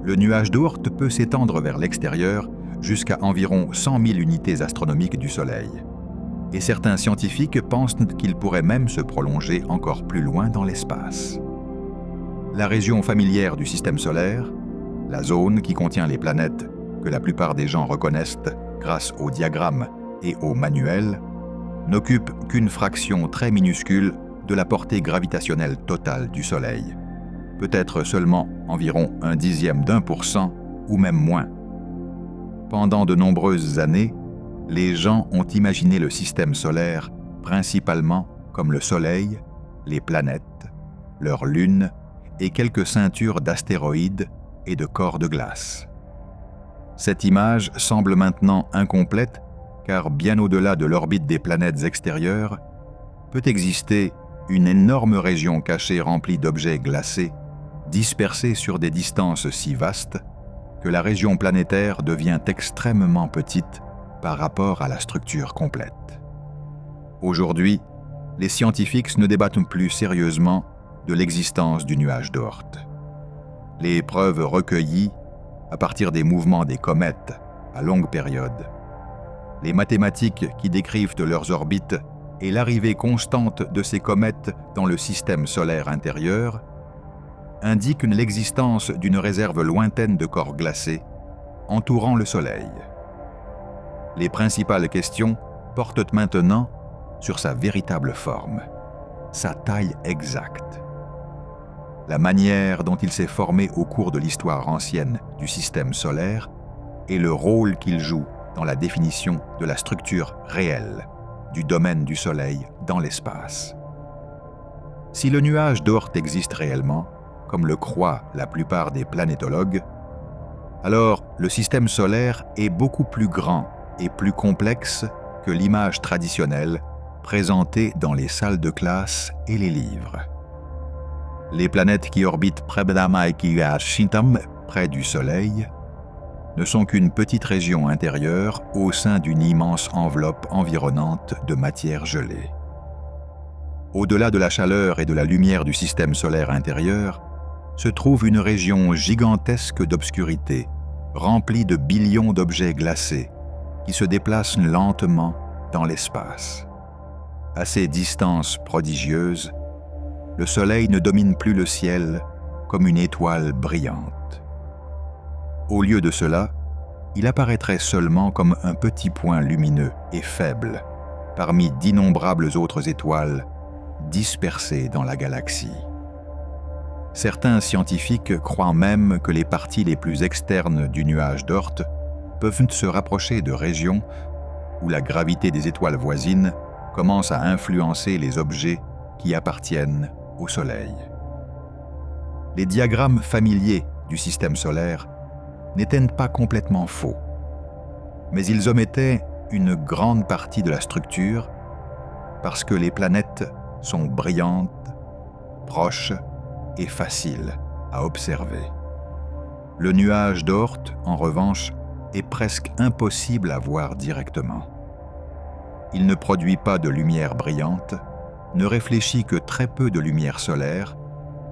le nuage d'Oort peut s'étendre vers l'extérieur jusqu'à environ 100 000 unités astronomiques du Soleil. Et certains scientifiques pensent qu'il pourrait même se prolonger encore plus loin dans l'espace. La région familière du système solaire, la zone qui contient les planètes que la plupart des gens reconnaissent grâce au diagramme et au manuel, n'occupe qu'une fraction très minuscule de la portée gravitationnelle totale du Soleil, peut-être seulement environ 0,1% ou même moins. Pendant de nombreuses années, les gens ont imaginé le système solaire principalement comme le Soleil, les planètes, leurs lunes et quelques ceintures d'astéroïdes et de corps de glace. Cette image semble maintenant incomplète car bien au-delà de l'orbite des planètes extérieures, peut exister une énorme région cachée remplie d'objets glacés, dispersés sur des distances si vastes que la région planétaire devient extrêmement petite par rapport à la structure complète. Aujourd'hui, les scientifiques ne débattent plus sérieusement de l'existence du nuage d'Oort. Les preuves recueillies à partir des mouvements des comètes à longue période, les mathématiques qui décrivent leurs orbites et l'arrivée constante de ces comètes dans le système solaire intérieur indiquent l'existence d'une réserve lointaine de corps glacés entourant le Soleil. Les principales questions portent maintenant sur sa véritable forme, sa taille exacte, la manière dont il s'est formé au cours de l'histoire ancienne du système solaire et le rôle qu'il joue dans la définition de la structure réelle du domaine du Soleil dans l'espace. Si le nuage d'Oort existe réellement, comme le croient la plupart des planétologues, alors le système solaire est beaucoup plus grand et plus complexe que l'image traditionnelle présentée dans les salles de classe et les livres. Les planètes qui orbitent près du Soleil ne sont qu'une petite région intérieure au sein d'une immense enveloppe environnante de matière gelée. Au-delà de la chaleur et de la lumière du système solaire intérieur, se trouve une région gigantesque d'obscurité, remplie de billions d'objets glacés, qui se déplacent lentement dans l'espace. À ces distances prodigieuses, le Soleil ne domine plus le ciel comme une étoile brillante. Au lieu de cela, il apparaîtrait seulement comme un petit point lumineux et faible parmi d'innombrables autres étoiles dispersées dans la galaxie. Certains scientifiques croient même que les parties les plus externes du nuage d'Oort peuvent se rapprocher de régions où la gravité des étoiles voisines commence à influencer les objets qui appartiennent au Soleil. Les diagrammes familiers du système solaire n'étaient pas complètement faux, mais ils omettaient une grande partie de la structure parce que les planètes sont brillantes, proches et faciles à observer. Le nuage d'Oort, en revanche, est presque impossible à voir directement. Il ne produit pas de lumière brillante, ne réfléchit que très peu de lumière solaire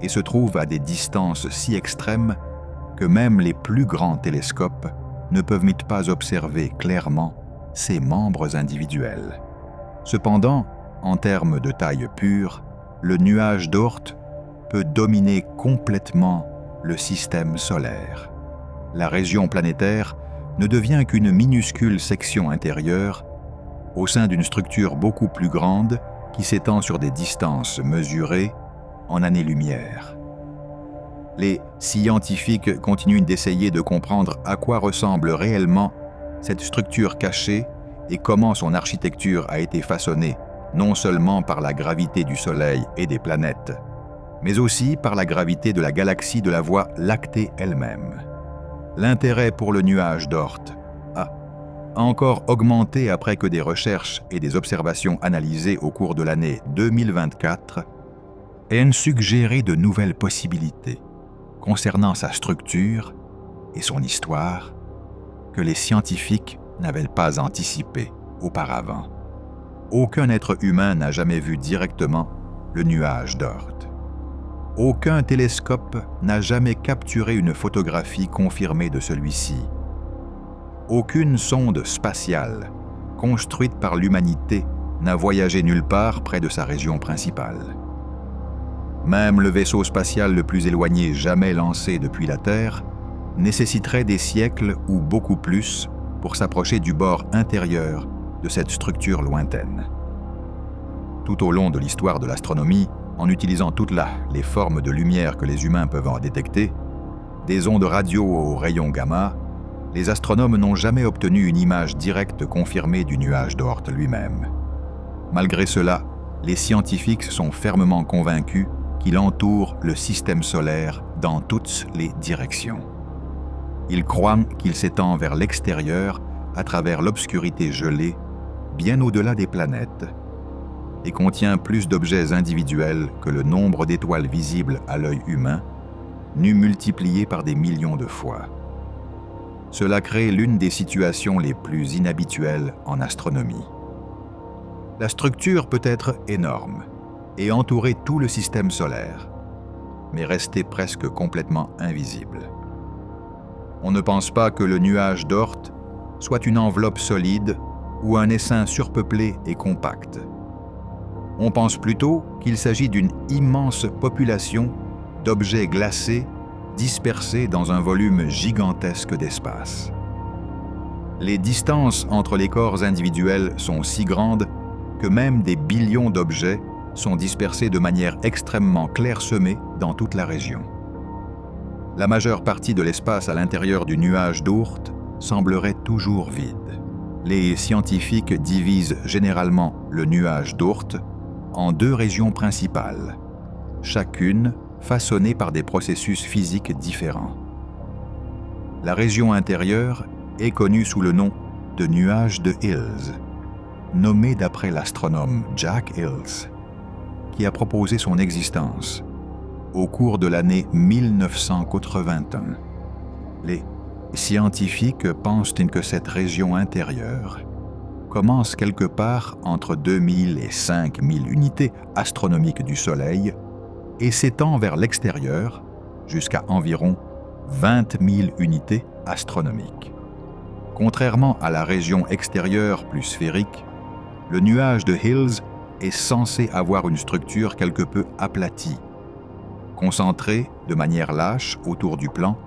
et se trouve à des distances si extrêmes que même les plus grands télescopes ne peuvent pas observer clairement ses membres individuels. Cependant, en termes de taille pure, le nuage d'Oort peut dominer complètement le système solaire. La région planétaire ne devient qu'une minuscule section intérieure au sein d'une structure beaucoup plus grande qui s'étend sur des distances mesurées en années-lumière. Les scientifiques continuent d'essayer de comprendre à quoi ressemble réellement cette structure cachée et comment son architecture a été façonnée non seulement par la gravité du Soleil et des planètes, mais aussi par la gravité de la galaxie de la Voie lactée elle-même. L'intérêt pour le nuage d'Oort a encore augmenté après que des recherches et des observations analysées au cours de l'année 2024 aient suggéré de nouvelles possibilités concernant sa structure et son histoire que les scientifiques n'avaient pas anticipées auparavant. Aucun être humain n'a jamais vu directement le nuage d'Oort. aucun télescope n'a jamais capturé une photographie confirmée de celui-ci. Aucune sonde spatiale, construite par l'humanité, n'a voyagé nulle part près de sa région principale. Même le vaisseau spatial le plus éloigné jamais lancé depuis la Terre nécessiterait des siècles ou beaucoup plus pour s'approcher du bord intérieur de cette structure lointaine. Tout au long de l'histoire de l'astronomie, en utilisant toutes les formes de lumière que les humains peuvent en détecter, des ondes radio aux rayons gamma, les astronomes n'ont jamais obtenu une image directe confirmée du nuage d'Oort lui-même. Malgré cela, les scientifiques sont fermement convaincus qu'il entoure le système solaire dans toutes les directions. Ils croient qu'il s'étend vers l'extérieur à travers l'obscurité gelée, bien au-delà des planètes, et contient plus d'objets individuels que le nombre d'étoiles visibles à l'œil humain, nu multiplié par des millions de fois. Cela crée l'une des situations les plus inhabituelles en astronomie. La structure peut être énorme et entourer tout le système solaire, mais rester presque complètement invisible. On ne pense pas que le nuage d'Oort soit une enveloppe solide ou un essaim surpeuplé et compact. On pense plutôt qu'il s'agit d'une immense population d'objets glacés dispersés dans un volume gigantesque d'espace. Les distances entre les corps individuels sont si grandes que même des billions d'objets sont dispersés de manière extrêmement clairsemée dans toute la région. La majeure partie de l'espace à l'intérieur du nuage d'Oort semblerait toujours vide. Les scientifiques divisent généralement le nuage d'Oort en deux régions principales, chacune façonnée par des processus physiques différents. La région intérieure est connue sous le nom de nuage de Hills, nommé d'après l'astronome Jack Hills, qui a proposé son existence au cours de l'année 1981. Les scientifiques pensent que cette région intérieure commence quelque part entre 2000 et 5000 unités astronomiques du Soleil et s'étend vers l'extérieur jusqu'à environ 20 000 unités astronomiques. Contrairement à la région extérieure plus sphérique, le nuage de Hills est censé avoir une structure quelque peu aplatie, concentrée de manière lâche autour du plan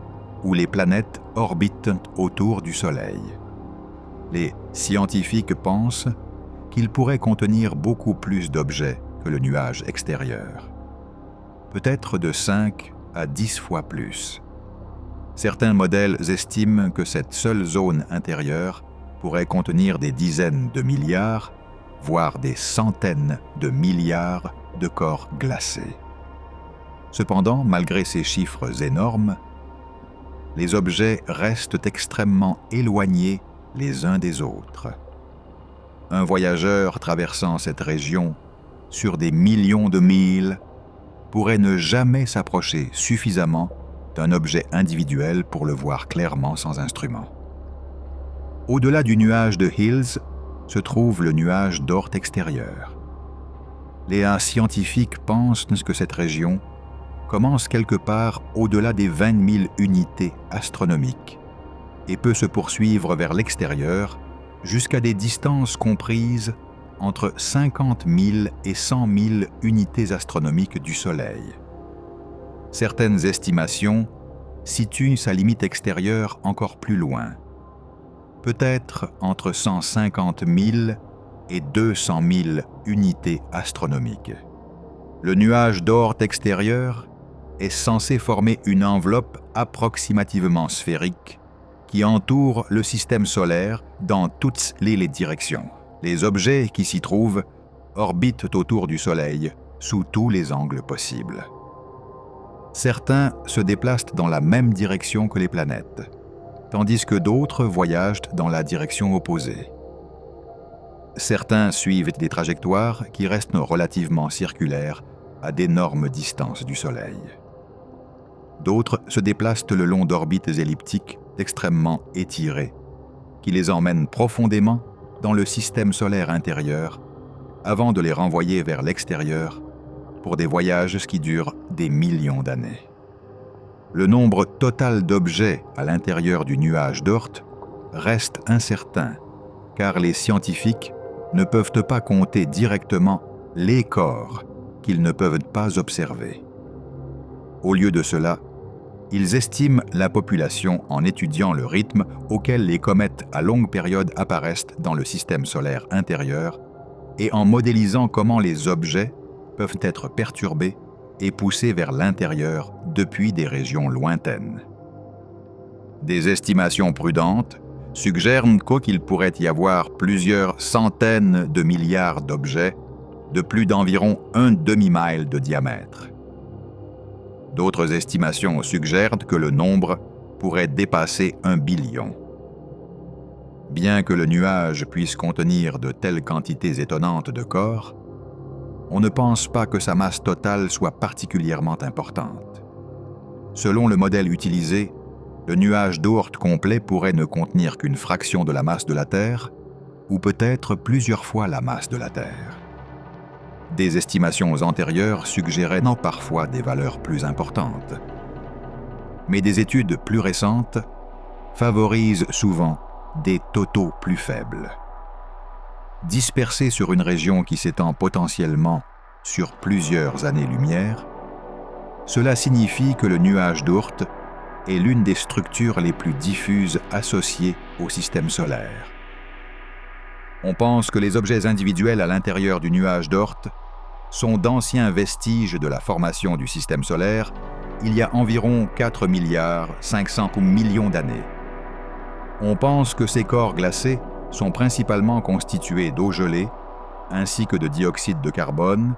où les planètes orbitent autour du Soleil. Les scientifiques pensent qu'il pourrait contenir beaucoup plus d'objets que le nuage extérieur, peut-être de 5 à 10 fois plus. Certains modèles estiment que cette seule zone intérieure pourrait contenir des dizaines de milliards, voire des centaines de milliards de corps glacés. Cependant, malgré ces chiffres énormes, les objets restent extrêmement éloignés les uns des autres. Un voyageur traversant cette région sur des millions de milles pourrait ne jamais s'approcher suffisamment d'un objet individuel pour le voir clairement sans instrument. Au-delà du nuage de Hills se trouve le nuage d'Oort extérieur. Les scientifiques pensent que cette région commence quelque part au-delà des 20 000 unités astronomiques et peut se poursuivre vers l'extérieur jusqu'à des distances comprises entre 50 000 et 100 000 unités astronomiques du Soleil. Certaines estimations situent sa limite extérieure encore plus loin, peut-être entre 150 000 et 200 000 unités astronomiques. Le nuage d'Oort extérieur est censé former une enveloppe approximativement sphérique qui entoure le système solaire dans toutes les directions. Les objets qui s'y trouvent orbitent autour du Soleil sous tous les angles possibles. Certains se déplacent dans la même direction que les planètes, tandis que d'autres voyagent dans la direction opposée. Certains suivent des trajectoires qui restent relativement circulaires à d'énormes distances du Soleil. D'autres se déplacent le long d'orbites elliptiques extrêmement étirées, qui les emmènent profondément dans le système solaire intérieur avant de les renvoyer vers l'extérieur pour des voyages qui durent des millions d'années. Le nombre total d'objets à l'intérieur du nuage d'Oort reste incertain, car les scientifiques ne peuvent pas compter directement les corps qu'ils ne peuvent pas observer. Au lieu de cela, ils estiment la population en étudiant le rythme auquel les comètes à longue période apparaissent dans le système solaire intérieur et en modélisant comment les objets peuvent être perturbés et poussés vers l'intérieur depuis des régions lointaines. Des estimations prudentes suggèrent qu'il pourrait y avoir plusieurs centaines de milliards d'objets de plus d'environ un demi-mile de diamètre. D'autres estimations suggèrent que le nombre pourrait dépasser 1 billion. Bien que le nuage puisse contenir de telles quantités étonnantes de corps, on ne pense pas que sa masse totale soit particulièrement importante. Selon le modèle utilisé, le nuage d'Oort complet pourrait ne contenir qu'une fraction de la masse de la Terre, ou peut-être plusieurs fois la masse de la Terre. Des estimations antérieures suggéraient parfois des valeurs plus importantes. Mais des études plus récentes favorisent souvent des totaux plus faibles. Dispersés sur une région qui s'étend potentiellement sur plusieurs années-lumière, cela signifie que le nuage d'Oort est l'une des structures les plus diffuses associées au système solaire. On pense que les objets individuels à l'intérieur du nuage d'Oort sont d'anciens vestiges de la formation du système solaire il y a environ 4 milliards 500 millions d'années. On pense que ces corps glacés sont principalement constitués d'eau gelée, ainsi que de dioxyde de carbone,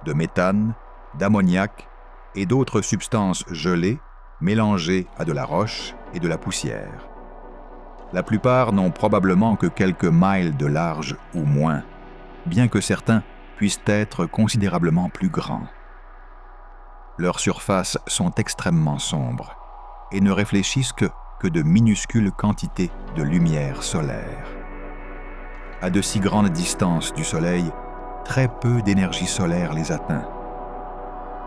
de méthane, d'ammoniac et d'autres substances gelées mélangées à de la roche et de la poussière. La plupart n'ont probablement que quelques miles de large ou moins, bien que certains puissent être considérablement plus grands. Leurs surfaces sont extrêmement sombres et ne réfléchissent que de minuscules quantités de lumière solaire. À de si grandes distances du Soleil, très peu d'énergie solaire les atteint.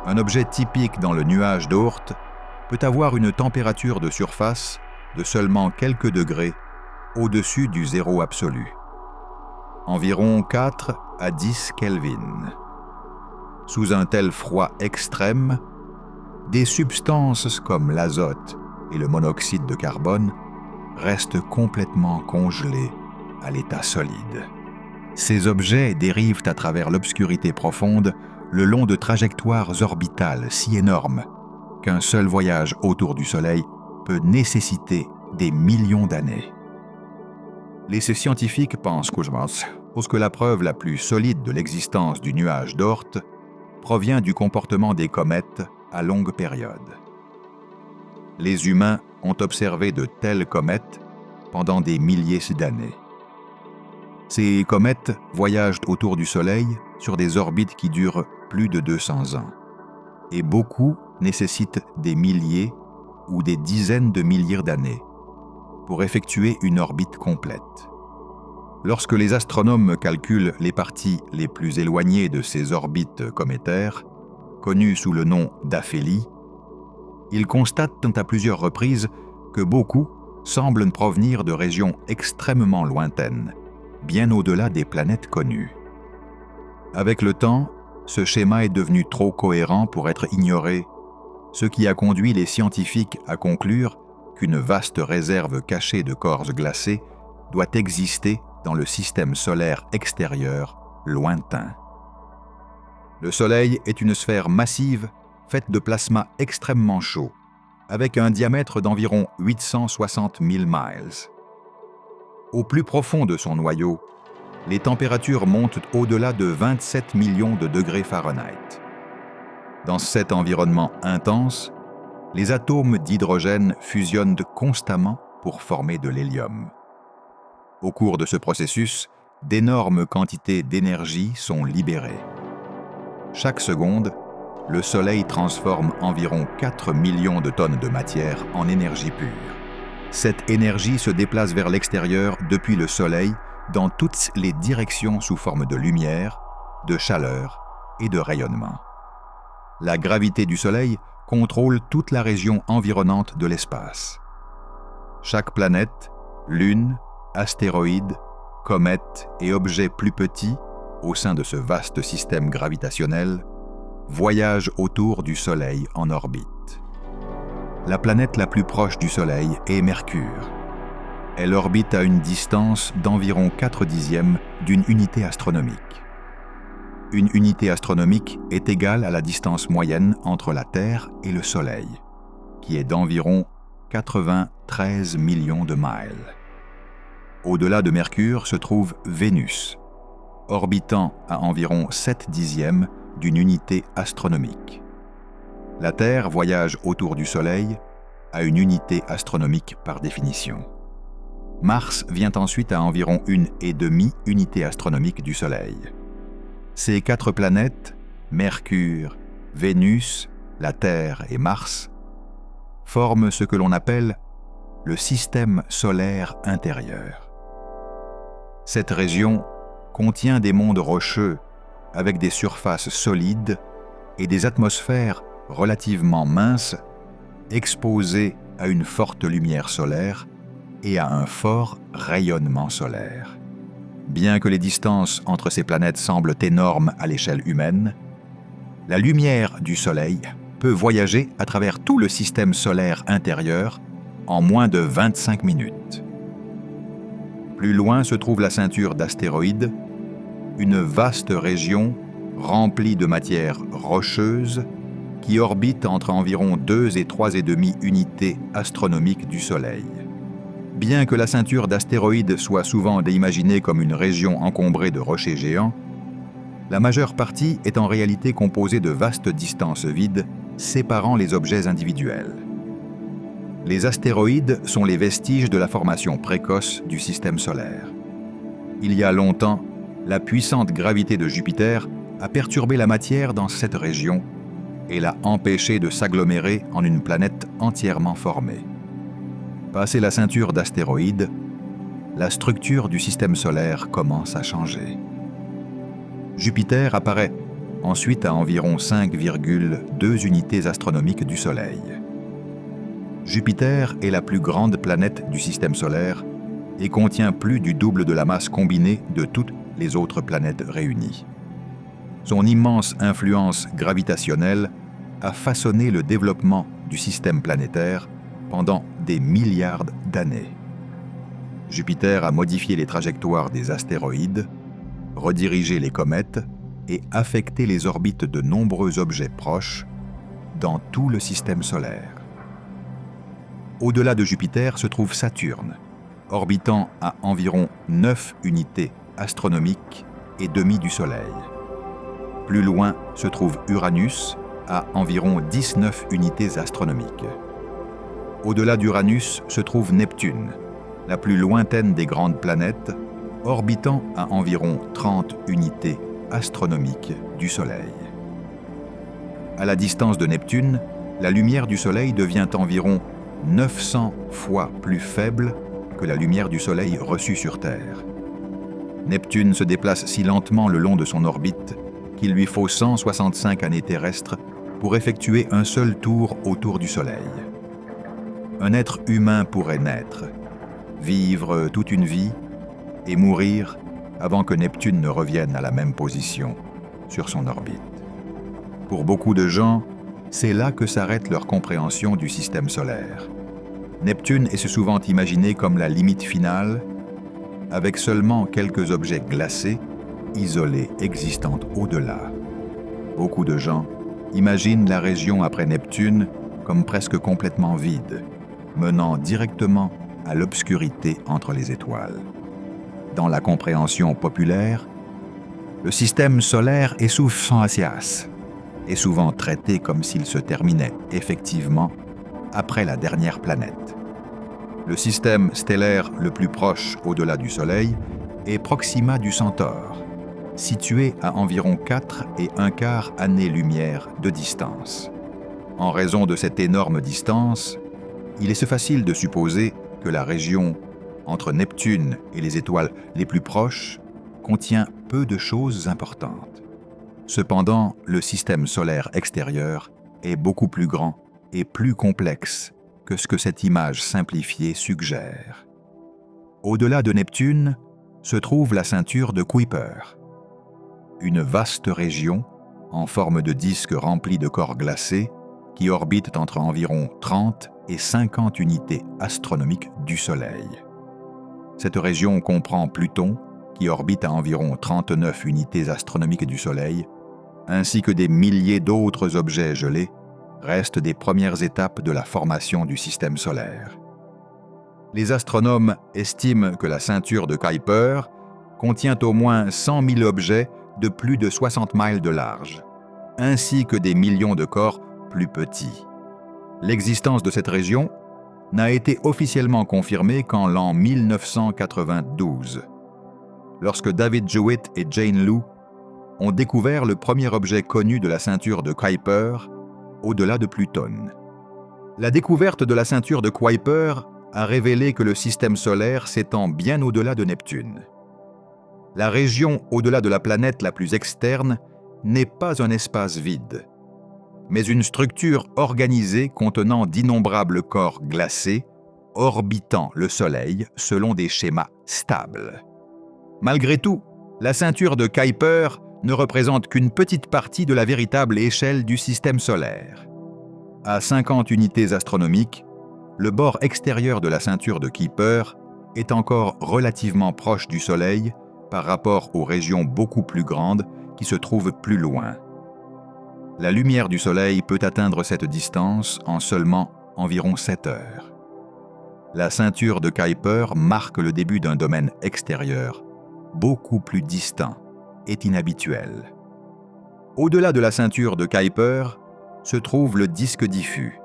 Un objet typique dans le nuage d'Oort peut avoir une température de surface de seulement quelques degrés au-dessus du zéro absolu, environ 4 à 10 Kelvin. Sous un tel froid extrême, des substances comme l'azote et le monoxyde de carbone restent complètement congelées à l'état solide. Ces objets dérivent à travers l'obscurité profonde le long de trajectoires orbitales si énormes qu'un seul voyage autour du Soleil peut nécessiter des millions d'années. Les scientifiques pensent que la preuve la plus solide de l'existence du nuage d'Oort provient du comportement des comètes à longue période. Les humains ont observé de telles comètes pendant des milliers d'années. Ces comètes voyagent autour du Soleil sur des orbites qui durent plus de 200 ans, et beaucoup nécessitent des milliers ou des dizaines de milliers d'années pour effectuer une orbite complète. Lorsque les astronomes calculent les parties les plus éloignées de ces orbites cométaires, connues sous le nom d'aphélies, ils constatent à plusieurs reprises que beaucoup semblent provenir de régions extrêmement lointaines, bien au-delà des planètes connues. Avec le temps, ce schéma est devenu trop cohérent pour être ignoré, ce qui a conduit les scientifiques à conclure qu'une vaste réserve cachée de corps glacés doit exister dans le système solaire extérieur lointain. Le Soleil est une sphère massive faite de plasma extrêmement chaud, avec un diamètre d'environ 860 000 miles. Au plus profond de son noyau, les températures montent au-delà de 27 millions de degrés Fahrenheit. Dans cet environnement intense, les atomes d'hydrogène fusionnent constamment pour former de l'hélium. Au cours de ce processus, d'énormes quantités d'énergie sont libérées. Chaque seconde, le Soleil transforme environ 4 millions de tonnes de matière en énergie pure. Cette énergie se déplace vers l'extérieur depuis le Soleil dans toutes les directions sous forme de lumière, de chaleur et de rayonnement. La gravité du Soleil contrôle toute la région environnante de l'espace. Chaque planète, lune, astéroïde, comète et objet plus petit, au sein de ce vaste système gravitationnel, voyage autour du Soleil en orbite. La planète la plus proche du Soleil est Mercure. Elle orbite à une distance d'environ 4/10 d'une unité astronomique. Une unité astronomique est égale à la distance moyenne entre la Terre et le Soleil, qui est d'environ 93 millions de miles. Au-delà de Mercure se trouve Vénus, orbitant à environ 7/10 d'une unité astronomique. La Terre voyage autour du Soleil à une unité astronomique par définition. Mars vient ensuite à environ 1,5 unité astronomique du Soleil. Ces 4 planètes, Mercure, Vénus, la Terre et Mars, forment ce que l'on appelle le système solaire intérieur. Cette région contient des mondes rocheux avec des surfaces solides et des atmosphères relativement minces, exposées à une forte lumière solaire et à un fort rayonnement solaire. Bien que les distances entre ces planètes semblent énormes à l'échelle humaine, la lumière du Soleil peut voyager à travers tout le système solaire intérieur en moins de 25 minutes. Plus loin se trouve la ceinture d'astéroïdes, une vaste région remplie de matière rocheuse qui orbite entre environ 2 et 3,5 unités astronomiques du Soleil. Bien que la ceinture d'astéroïdes soit souvent imaginée comme une région encombrée de rochers géants, la majeure partie est en réalité composée de vastes distances vides séparant les objets individuels. Les astéroïdes sont les vestiges de la formation précoce du système solaire. Il y a longtemps, la puissante gravité de Jupiter a perturbé la matière dans cette région et l'a empêchée de s'agglomérer en une planète entièrement formée. Passé la ceinture d'astéroïdes, la structure du système solaire commence à changer. Jupiter apparaît ensuite à environ 5,2 unités astronomiques du Soleil. Jupiter est la plus grande planète du système solaire et contient plus du double de la masse combinée de toutes les autres planètes réunies. Son immense influence gravitationnelle a façonné le développement du système planétaire pendant des milliards d'années. Jupiter a modifié les trajectoires des astéroïdes, redirigé les comètes et affecté les orbites de nombreux objets proches dans tout le système solaire. Au-delà de Jupiter se trouve Saturne, orbitant à environ 9 unités astronomiques et demie du Soleil. Plus loin se trouve Uranus, à environ 19 unités astronomiques. Au-delà d'Uranus se trouve Neptune, la plus lointaine des grandes planètes, orbitant à environ 30 unités astronomiques du Soleil. À la distance de Neptune, la lumière du Soleil devient environ 900 fois plus faible que la lumière du Soleil reçue sur Terre. Neptune se déplace si lentement le long de son orbite qu'il lui faut 165 années terrestres pour effectuer un seul tour autour du Soleil. Un être humain pourrait naître, vivre toute une vie et mourir avant que Neptune ne revienne à la même position sur son orbite. Pour beaucoup de gens, c'est là que s'arrête leur compréhension du système solaire. Neptune est souvent imaginé comme la limite finale, avec seulement quelques objets glacés, isolés, existant au-delà. Beaucoup de gens imaginent la région après Neptune comme presque complètement vide, menant directement à l'obscurité entre les étoiles. Dans la compréhension populaire, le système solaire est sous son Asias, est souvent traité comme s'il se terminait effectivement après la dernière planète. Le système stellaire le plus proche au-delà du Soleil est Proxima du Centaure, situé à environ 4,25 années-lumière de distance. En raison de cette énorme distance, il est facile de supposer que la région entre Neptune et les étoiles les plus proches contient peu de choses importantes. Cependant, le système solaire extérieur est beaucoup plus grand et plus complexe que ce que cette image simplifiée suggère. Au-delà de Neptune se trouve la ceinture de Kuiper, une vaste région en forme de disque rempli de corps glacés qui orbitent entre environ 30 et 50 unités astronomiques du Soleil. Cette région comprend Pluton, qui orbite à environ 39 unités astronomiques du Soleil, ainsi que des milliers d'autres objets gelés, restent des premières étapes de la formation du système solaire. Les astronomes estiment que la ceinture de Kuiper contient au moins 100 000 objets de plus de 60 miles de large, ainsi que des millions de corps plus petits. L'existence de cette région n'a été officiellement confirmée qu'en l'an 1992, lorsque David Jewitt et Jane Lu ont découvert le premier objet connu de la ceinture de Kuiper au-delà de Pluton. La découverte de la ceinture de Kuiper a révélé que le système solaire s'étend bien au-delà de Neptune. La région au-delà de la planète la plus externe n'est pas un espace vide, mais une structure organisée contenant d'innombrables corps glacés orbitant le Soleil selon des schémas stables. Malgré tout, la ceinture de Kuiper ne représente qu'une petite partie de la véritable échelle du système solaire. À 50 unités astronomiques, le bord extérieur de la ceinture de Kuiper est encore relativement proche du Soleil par rapport aux régions beaucoup plus grandes qui se trouvent plus loin. La lumière du Soleil peut atteindre cette distance en seulement environ 7 heures. La ceinture de Kuiper marque le début d'un domaine extérieur, beaucoup plus distant et inhabituel. Au-delà de la ceinture de Kuiper se trouve le disque diffus,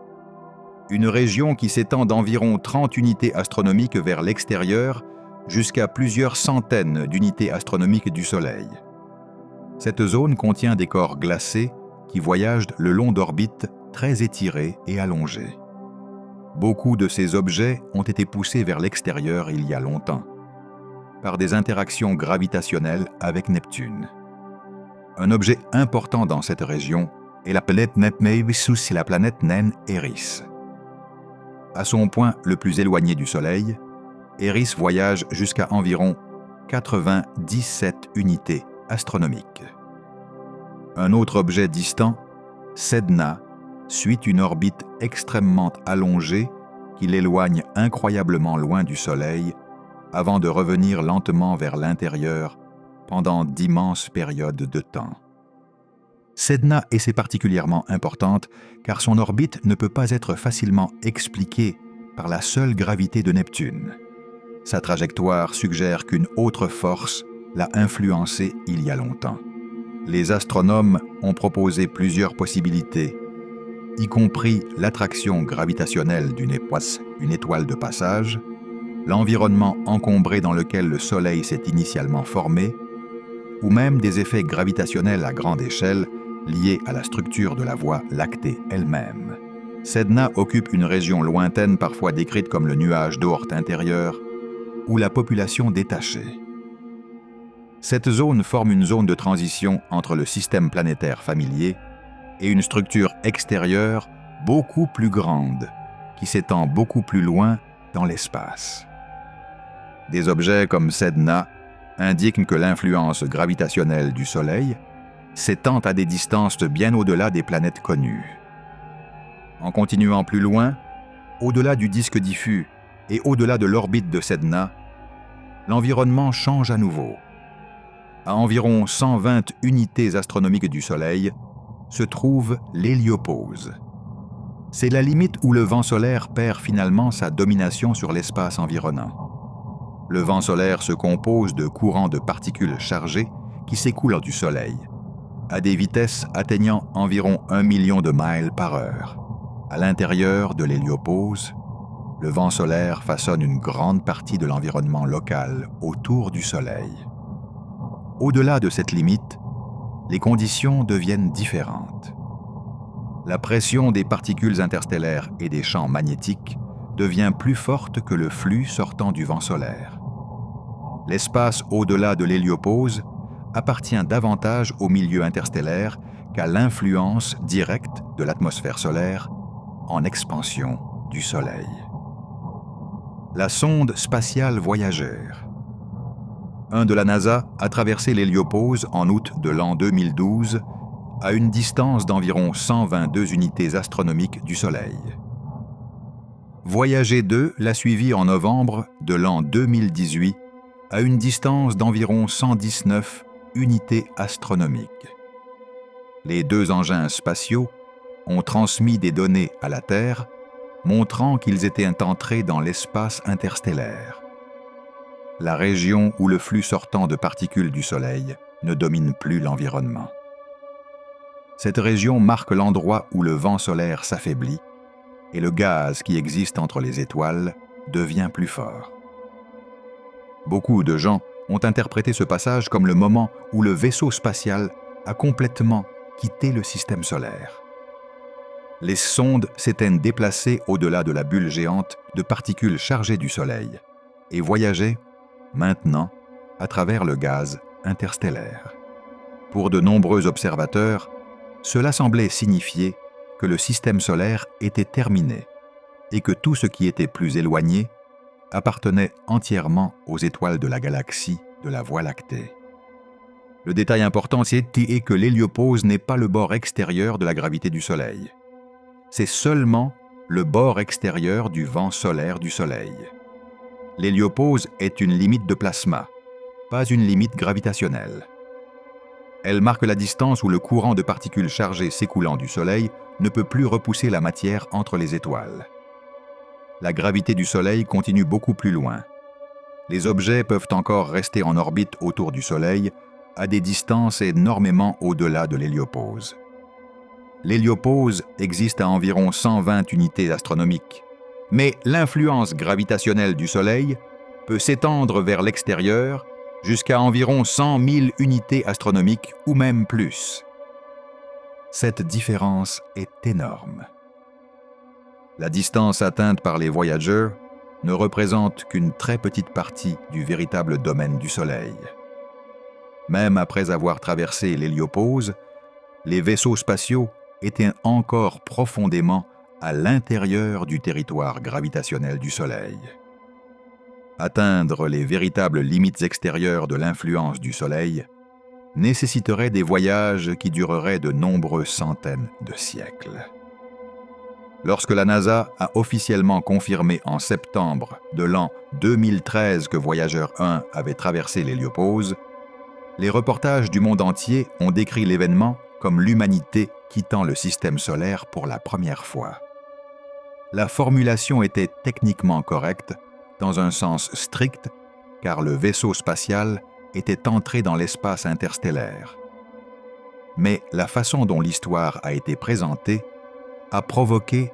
une région qui s'étend d'environ 30 unités astronomiques vers l'extérieur jusqu'à plusieurs centaines d'unités astronomiques du Soleil. Cette zone contient des corps glacés qui voyagent le long d'orbites très étirées et allongées. Beaucoup de ces objets ont été poussés vers l'extérieur il y a longtemps, par des interactions gravitationnelles avec Neptune. Un objet important dans cette région est la planète Nemesis et la planète naine Eris. À son point le plus éloigné du Soleil, Eris voyage jusqu'à environ 97 unités astronomiques. Un autre objet distant, Sedna, suit une orbite extrêmement allongée qui l'éloigne incroyablement loin du Soleil avant de revenir lentement vers l'intérieur pendant d'immenses périodes de temps. Sedna est particulièrement importante car son orbite ne peut pas être facilement expliquée par la seule gravité de Neptune. Sa trajectoire suggère qu'une autre force l'a influencée il y a longtemps. Les astronomes ont proposé plusieurs possibilités, y compris l'attraction gravitationnelle d'une étoile de passage, l'environnement encombré dans lequel le Soleil s'est initialement formé, ou même des effets gravitationnels à grande échelle liés à la structure de la Voie lactée elle-même. Sedna occupe une région lointaine parfois décrite comme le nuage d'Oort intérieur, ou la population détachée. Cette zone forme une zone de transition entre le système planétaire familier et une structure extérieure beaucoup plus grande, qui s'étend beaucoup plus loin dans l'espace. Des objets comme Sedna indiquent que l'influence gravitationnelle du Soleil s'étend à des distances bien au-delà des planètes connues. En continuant plus loin, au-delà du disque diffus et au-delà de l'orbite de Sedna, l'environnement change à nouveau. À environ 120 unités astronomiques du Soleil se trouve l'héliopause. C'est la limite où le vent solaire perd finalement sa domination sur l'espace environnant. Le vent solaire se compose de courants de particules chargées qui s'écoulent du Soleil, à des vitesses atteignant environ 1 million de miles par heure. À l'intérieur de l'héliopause, le vent solaire façonne une grande partie de l'environnement local autour du Soleil. Au-delà de cette limite, les conditions deviennent différentes. La pression des particules interstellaires et des champs magnétiques devient plus forte que le flux sortant du vent solaire. L'espace au-delà de l'héliopause appartient davantage au milieu interstellaire qu'à l'influence directe de l'atmosphère solaire en expansion du Soleil. La sonde spatiale Voyager 1 de la NASA a traversé l'héliopause en août de l'an 2012 à une distance d'environ 122 unités astronomiques du Soleil. Voyager 2 l'a suivi en novembre de l'an 2018 à une distance d'environ 119 unités astronomiques. Les deux engins spatiaux ont transmis des données à la Terre, montrant qu'ils étaient entrés dans l'espace interstellaire. La région où le flux sortant de particules du Soleil ne domine plus l'environnement. Cette région marque l'endroit où le vent solaire s'affaiblit et le gaz qui existe entre les étoiles devient plus fort. Beaucoup de gens ont interprété ce passage comme le moment où le vaisseau spatial a complètement quitté le système solaire. Les sondes s'étaient déplacées au-delà de la bulle géante de particules chargées du Soleil et voyageaient, maintenant, à travers le gaz interstellaire. Pour de nombreux observateurs, cela semblait signifier que le système solaire était terminé et que tout ce qui était plus éloigné appartenait entièrement aux étoiles de la galaxie de la Voie lactée. Le détail important, c'est que l'héliopause n'est pas le bord extérieur de la gravité du Soleil. C'est seulement le bord extérieur du vent solaire du Soleil. L'héliopause est une limite de plasma, pas une limite gravitationnelle. Elle marque la distance où le courant de particules chargées s'écoulant du Soleil ne peut plus repousser la matière entre les étoiles. La gravité du Soleil continue beaucoup plus loin. Les objets peuvent encore rester en orbite autour du Soleil à des distances énormément au-delà de l'héliopause. L'héliopause existe à environ 120 unités astronomiques, mais l'influence gravitationnelle du Soleil peut s'étendre vers l'extérieur jusqu'à environ 100 000 unités astronomiques ou même plus. Cette différence est énorme. La distance atteinte par les Voyager ne représente qu'une très petite partie du véritable domaine du Soleil. Même après avoir traversé l'héliopause, les vaisseaux spatiaux étaient encore profondément à l'intérieur du territoire gravitationnel du Soleil. Atteindre les véritables limites extérieures de l'influence du Soleil nécessiterait des voyages qui dureraient de nombreuses centaines de siècles. Lorsque la NASA a officiellement confirmé en septembre de l'an 2013 que Voyager 1 avait traversé l'héliopause, les reportages du monde entier ont décrit l'événement comme l'humanité quittant le système solaire pour la première fois. La formulation était techniquement correcte, dans un sens strict, car le vaisseau spatial était entré dans l'espace interstellaire. Mais la façon dont l'histoire a été présentée a provoqué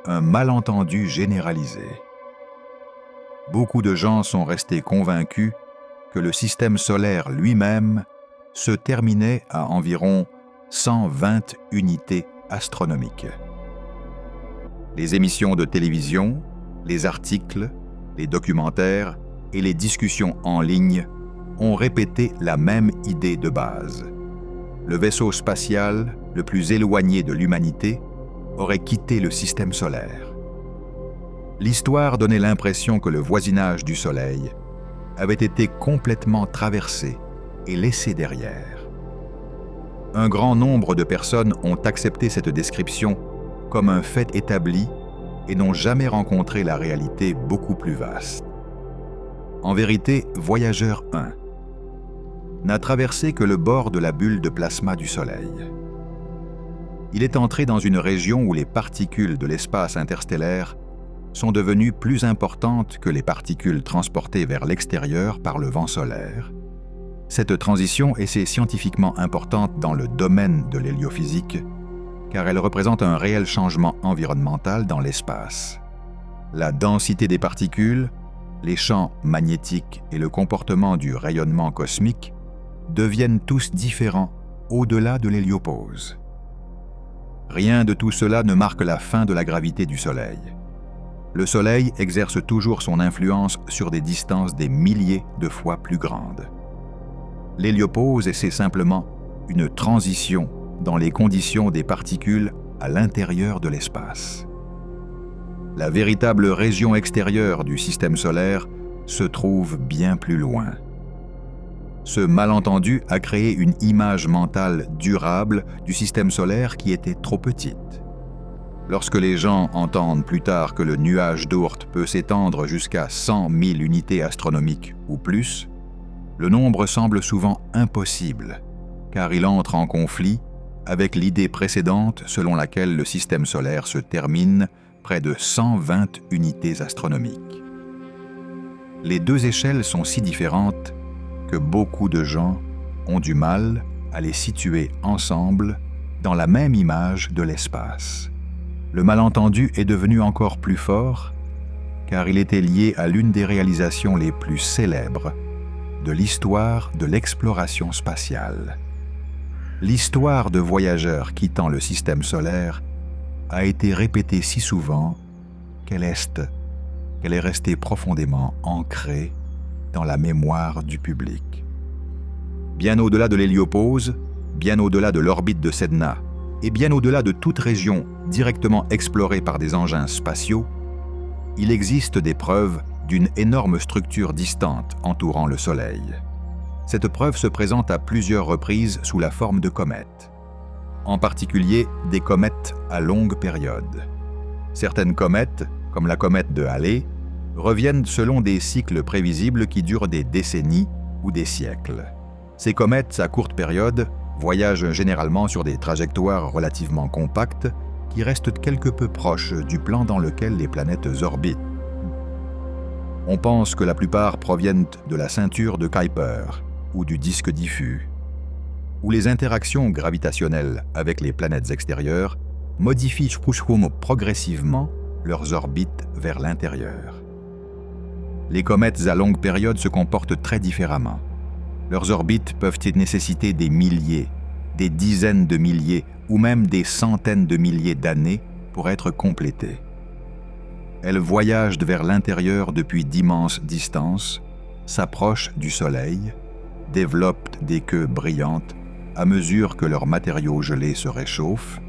un malentendu généralisé. Beaucoup de gens sont restés convaincus que le système solaire lui-même se terminait à environ 120 unités astronomiques. Les émissions de télévision, les articles, les documentaires et les discussions en ligne ont répété la même idée de base. Le vaisseau spatial le plus éloigné de l'humanité aurait quitté le système solaire. L'histoire donnait l'impression que le voisinage du Soleil avait été complètement traversé et laissé derrière. Un grand nombre de personnes ont accepté cette description comme un fait établi et n'ont jamais rencontré la réalité beaucoup plus vaste. En vérité, Voyager 1 n'a traversé que le bord de la bulle de plasma du Soleil. Il est entré dans une région où les particules de l'espace interstellaire sont devenues plus importantes que les particules transportées vers l'extérieur par le vent solaire. Cette transition est scientifiquement importante dans le domaine de l'héliophysique, car elle représente un réel changement environnemental dans l'espace. La densité des particules, les champs magnétiques et le comportement du rayonnement cosmique deviennent tous différents au-delà de l'héliopause. Rien de tout cela ne marque la fin de la gravité du Soleil. Le Soleil exerce toujours son influence sur des distances des milliers de fois plus grandes. L'héliopause, c'est simplement une transition dans les conditions des particules à l'intérieur de l'espace. La véritable région extérieure du système solaire se trouve bien plus loin. Ce malentendu a créé une image mentale durable du système solaire qui était trop petite. Lorsque les gens entendent plus tard que le nuage d'Oort peut s'étendre jusqu'à 100 000 unités astronomiques ou plus, le nombre semble souvent impossible, car il entre en conflit avec l'idée précédente selon laquelle le système solaire se termine près de 120 unités astronomiques. Les deux échelles sont si différentes que beaucoup de gens ont du mal à les situer ensemble dans la même image de l'espace. Le malentendu est devenu encore plus fort car il était lié à l'une des réalisations les plus célèbres de l'histoire de l'exploration spatiale. L'histoire de voyageurs quittant le système solaire a été répétée si souvent qu'elle est restée profondément ancrée dans la mémoire du public. Bien au-delà de l'héliopause, bien au-delà de l'orbite de Sedna, et bien au-delà de toute région directement explorée par des engins spatiaux, il existe des preuves d'une énorme structure distante entourant le Soleil. Cette preuve se présente à plusieurs reprises sous la forme de comètes, en particulier des comètes à longue période. Certaines comètes, comme la comète de Halley, reviennent selon des cycles prévisibles qui durent des décennies ou des siècles. Ces comètes à courte période voyagent généralement sur des trajectoires relativement compactes qui restent quelque peu proches du plan dans lequel les planètes orbitent. On pense que la plupart proviennent de la ceinture de Kuiper ou du disque diffus, où les interactions gravitationnelles avec les planètes extérieures modifient progressivement leurs orbites vers l'intérieur. Les comètes à longue période se comportent très différemment. Leurs orbites peuvent nécessiter des milliers, des dizaines de milliers ou même des centaines de milliers d'années pour être complétées. Elles voyagent vers l'intérieur depuis d'immenses distances, s'approchent du Soleil, développent des queues brillantes à mesure que leurs matériaux gelés se réchauffent,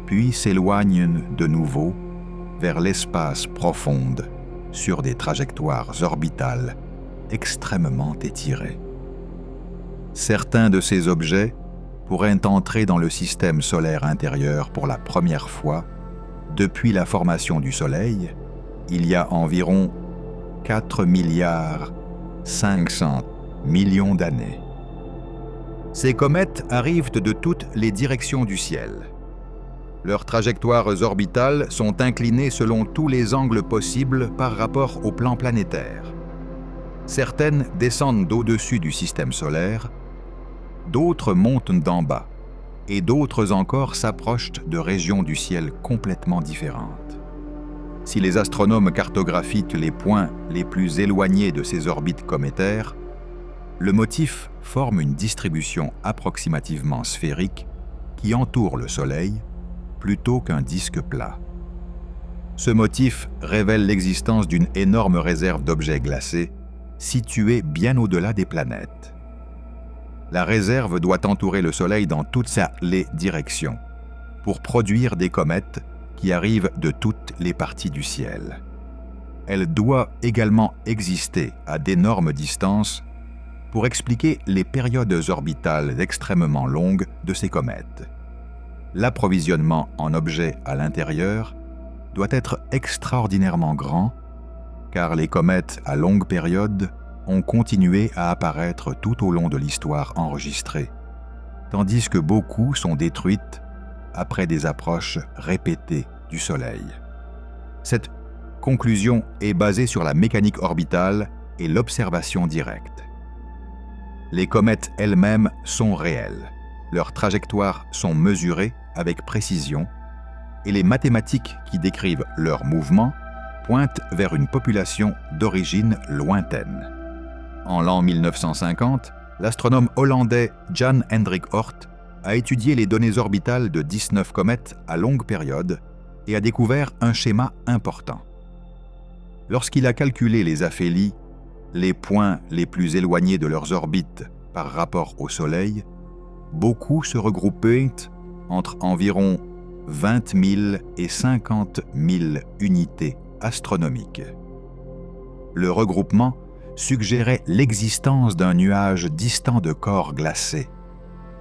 puis s'éloignent de nouveau vers l'espace profond sur des trajectoires orbitales extrêmement étirées. Certains de ces objets pourraient entrer dans le système solaire intérieur pour la première fois depuis la formation du Soleil, il y a environ 4 milliards 500 millions d'années. Ces comètes arrivent de toutes les directions du ciel. Leurs trajectoires orbitales sont inclinées selon tous les angles possibles par rapport au plan planétaire. Certaines descendent d'au-dessus du système solaire, d'autres montent d'en bas, et d'autres encore s'approchent de régions du ciel complètement différentes. Si les astronomes cartographient les points les plus éloignés de ces orbites cométaires, le motif forme une distribution approximativement sphérique qui entoure le Soleil plutôt qu'un disque plat. Ce motif révèle l'existence d'une énorme réserve d'objets glacés située bien au-delà des planètes. La réserve doit entourer le Soleil dans toutes les directions pour produire des comètes qui arrivent de toutes les parties du ciel. Elle doit également exister à d'énormes distances pour expliquer les périodes orbitales extrêmement longues de ces comètes. L'approvisionnement en objets à l'intérieur doit être extraordinairement grand, car les comètes à longue période ont continué à apparaître tout au long de l'histoire enregistrée, tandis que beaucoup sont détruites après des approches répétées du Soleil. Cette conclusion est basée sur la mécanique orbitale et l'observation directe. Les comètes elles-mêmes sont réelles, leurs trajectoires sont mesurées avec précision, et les mathématiques qui décrivent leur mouvement pointent vers une population d'origine lointaine. En l'an 1950, l'astronome hollandais Jan Hendrik Oort a étudié les données orbitales de 19 comètes à longue période et a découvert un schéma important. Lorsqu'il a calculé les aphélies, les points les plus éloignés de leurs orbites par rapport au Soleil, beaucoup se regroupaient entre environ 20 000 et 50 000 unités astronomiques. Le regroupement suggérait l'existence d'un nuage distant de corps glacés,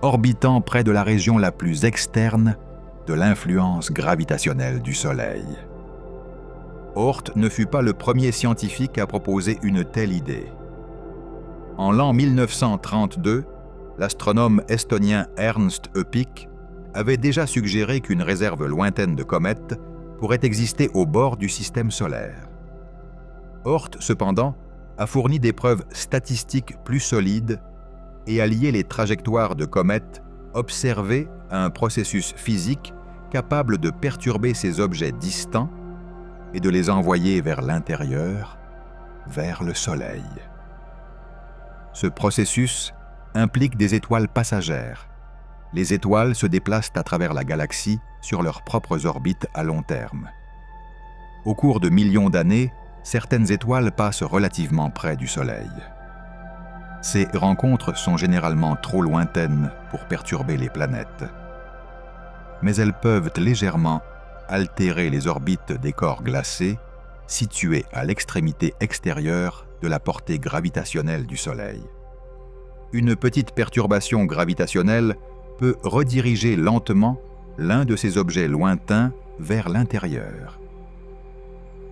orbitant près de la région la plus externe de l'influence gravitationnelle du Soleil. Oort ne fut pas le premier scientifique à proposer une telle idée. En l'an 1932, l'astronome estonien Ernst Öpik avait déjà suggéré qu'une réserve lointaine de comètes pourrait exister au bord du système solaire. Oort, cependant, a fourni des preuves statistiques plus solides et a lié les trajectoires de comètes observées à un processus physique capable de perturber ces objets distants et de les envoyer vers l'intérieur, vers le Soleil. Ce processus implique des étoiles passagères. Les étoiles se déplacent à travers la galaxie sur leurs propres orbites à long terme. Au cours de millions d'années, certaines étoiles passent relativement près du Soleil. Ces rencontres sont généralement trop lointaines pour perturber les planètes, mais elles peuvent légèrement altérer les orbites des corps glacés situés à l'extrémité extérieure de la portée gravitationnelle du Soleil. Une petite perturbation gravitationnelle peut rediriger lentement l'un de ces objets lointains vers l'intérieur.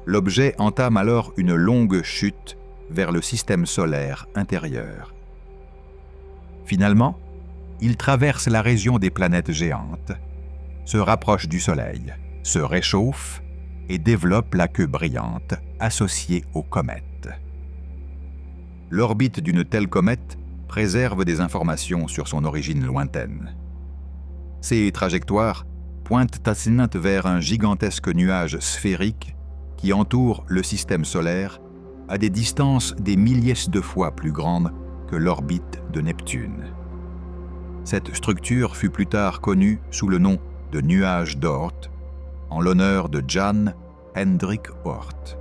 L'objet entame alors une longue chute vers le système solaire intérieur. Finalement, il traverse la région des planètes géantes, se rapproche du Soleil, se réchauffe et développe la queue brillante associée aux comètes. L'orbite d'une telle comète préserve des informations sur son origine lointaine. Ces trajectoires pointent tassinant vers un gigantesque nuage sphérique qui entoure le système solaire à des distances des milliers de fois plus grandes que l'orbite de Neptune. Cette structure fut plus tard connue sous le nom de nuage d'Oort, en l'honneur de Jan Hendrik Oort.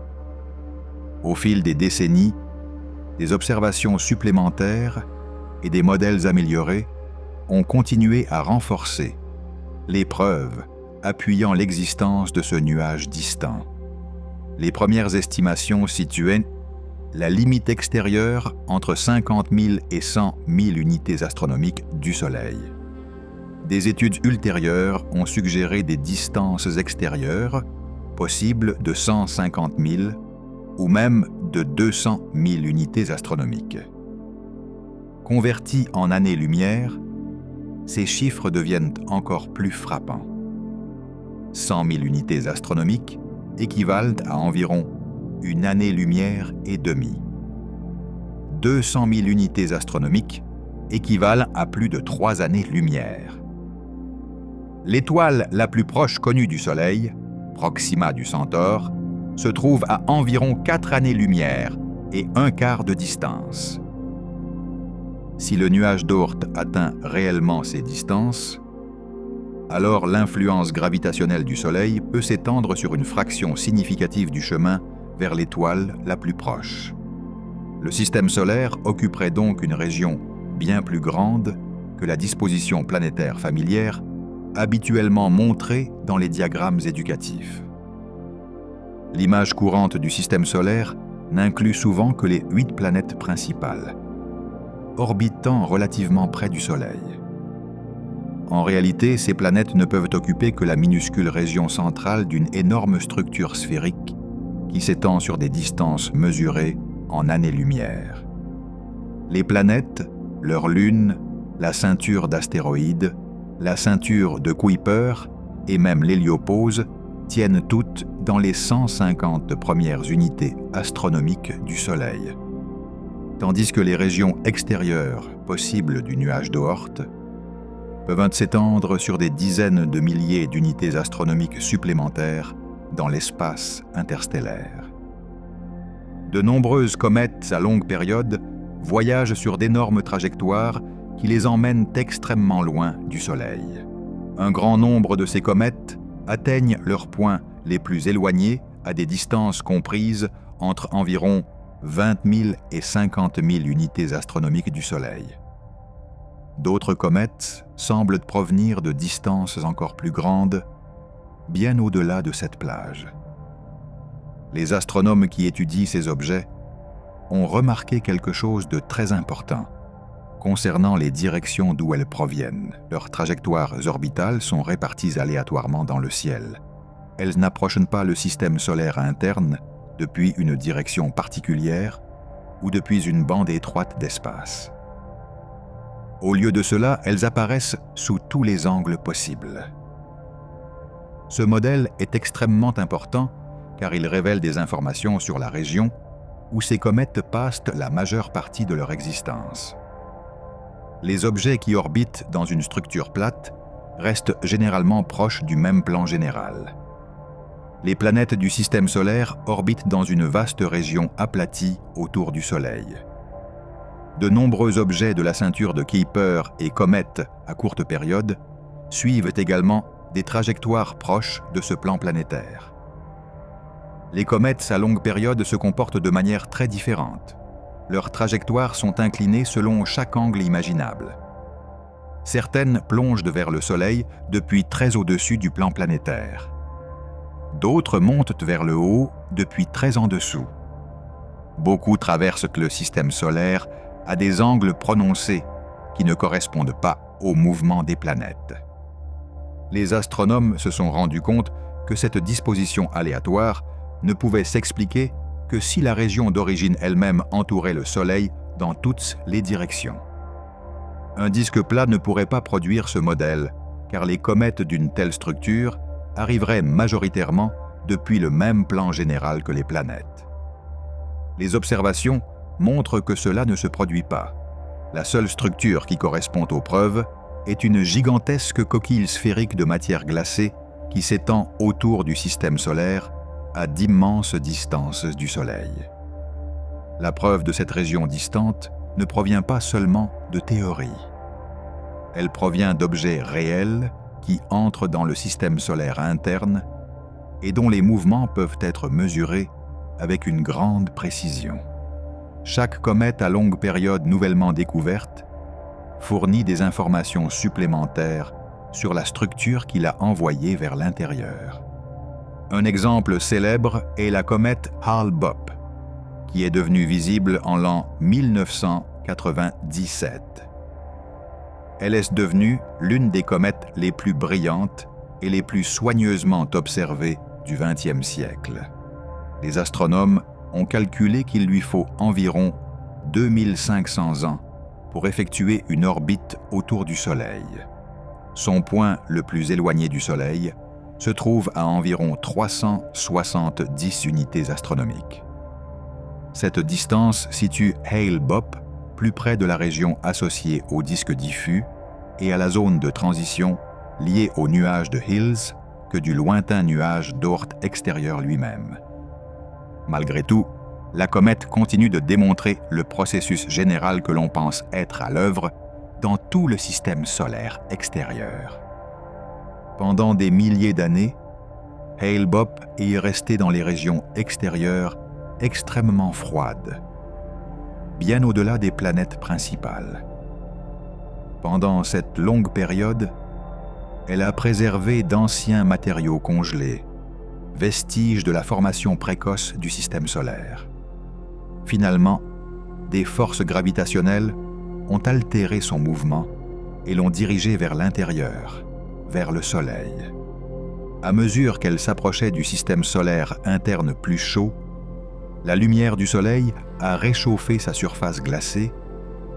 Au fil des décennies, des observations supplémentaires et des modèles améliorés ont continué à renforcer les preuves appuyant l'existence de ce nuage distant. Les premières estimations situaient la limite extérieure entre 50 000 et 100 000 unités astronomiques du Soleil. Des études ultérieures ont suggéré des distances extérieures possibles de 150 000 ou même de 200 000 unités astronomiques. Convertis en années-lumière, ces chiffres deviennent encore plus frappants. 100 000 unités astronomiques équivalent à environ une année-lumière et demie. 200 000 unités astronomiques équivalent à plus de 3 années-lumière. L'étoile la plus proche connue du Soleil, Proxima du Centaure, se trouve à environ 4 années-lumière et un quart de distance. Si le nuage d'Oort atteint réellement ces distances, alors l'influence gravitationnelle du Soleil peut s'étendre sur une fraction significative du chemin vers l'étoile la plus proche. Le système solaire occuperait donc une région bien plus grande que la disposition planétaire familière habituellement montrée dans les diagrammes éducatifs. L'image courante du système solaire n'inclut souvent que les 8 planètes principales, orbitant relativement près du Soleil. En réalité, ces planètes ne peuvent occuper que la minuscule région centrale d'une énorme structure sphérique qui s'étend sur des distances mesurées en années-lumière. Les planètes, leurs lunes, la ceinture d'astéroïdes, la ceinture de Kuiper et même l'héliopause tiennent toutes dans les 150 premières unités astronomiques du Soleil, tandis que les régions extérieures possibles du nuage d'Oort peuvent s'étendre sur des dizaines de milliers d'unités astronomiques supplémentaires dans l'espace interstellaire. De nombreuses comètes à longue période voyagent sur d'énormes trajectoires qui les emmènent extrêmement loin du Soleil. Un grand nombre de ces comètes atteignent leurs points les plus éloignés à des distances comprises entre environ 20 000 et 50 000 unités astronomiques du Soleil. D'autres comètes semblent provenir de distances encore plus grandes, bien au-delà de cette plage. Les astronomes qui étudient ces objets ont remarqué quelque chose de très important concernant les directions d'où elles proviennent. Leurs trajectoires orbitales sont réparties aléatoirement dans le ciel. Elles n'approchent pas le système solaire interne depuis une direction particulière ou depuis une bande étroite d'espace. Au lieu de cela, elles apparaissent sous tous les angles possibles. Ce modèle est extrêmement important car il révèle des informations sur la région où ces comètes passent la majeure partie de leur existence. Les objets qui orbitent dans une structure plate restent généralement proches du même plan général. Les planètes du système solaire orbitent dans une vaste région aplatie autour du Soleil. De nombreux objets de la ceinture de Kuiper et comètes à courte période suivent également des trajectoires proches de ce plan planétaire. Les comètes à longue période se comportent de manière très différente. Leurs trajectoires sont inclinées selon chaque angle imaginable. Certaines plongent vers le Soleil depuis très au-dessus du plan planétaire. D'autres montent vers le haut depuis très en dessous. Beaucoup traversent le système solaire à des angles prononcés qui ne correspondent pas au mouvement des planètes. Les astronomes se sont rendus compte que cette disposition aléatoire ne pouvait s'expliquer que si la région d'origine elle-même entourait le Soleil dans toutes les directions. Un disque plat ne pourrait pas produire ce modèle, car les comètes d'une telle structure arriveraient majoritairement depuis le même plan général que les planètes. Les observations montrent que cela ne se produit pas. La seule structure qui correspond aux preuves est une gigantesque coquille sphérique de matière glacée qui s'étend autour du système solaire à d'immenses distances du Soleil. La preuve de cette région distante ne provient pas seulement de théories. Elle provient d'objets réels qui entrent dans le système solaire interne et dont les mouvements peuvent être mesurés avec une grande précision. Chaque comète à longue période nouvellement découverte fournit des informations supplémentaires sur la structure qui l'a envoyée vers l'intérieur. Un exemple célèbre est la comète Hale-Bopp, qui est devenue visible en l'an 1997. Elle est devenue l'une des comètes les plus brillantes et les plus soigneusement observées du XXe siècle. Les astronomes ont calculé qu'il lui faut environ 2500 ans pour effectuer une orbite autour du Soleil. Son point le plus éloigné du Soleil se trouve à environ 370 unités astronomiques. Cette distance situe Hale-Bopp plus près de la région associée au disque diffus et à la zone de transition liée au nuage de Hills que du lointain nuage d'Oort extérieur lui-même. Malgré tout, la comète continue de démontrer le processus général que l'on pense être à l'œuvre dans tout le système solaire extérieur. Pendant des milliers d'années, Hale-Bopp est resté dans les régions extérieures extrêmement froides, bien au-delà des planètes principales. Pendant cette longue période, elle a préservé d'anciens matériaux congelés, vestiges de la formation précoce du système solaire. Finalement, des forces gravitationnelles ont altéré son mouvement et l'ont dirigé vers l'intérieur, vers le Soleil. À mesure qu'elle s'approchait du système solaire interne plus chaud, la lumière du Soleil a réchauffé sa surface glacée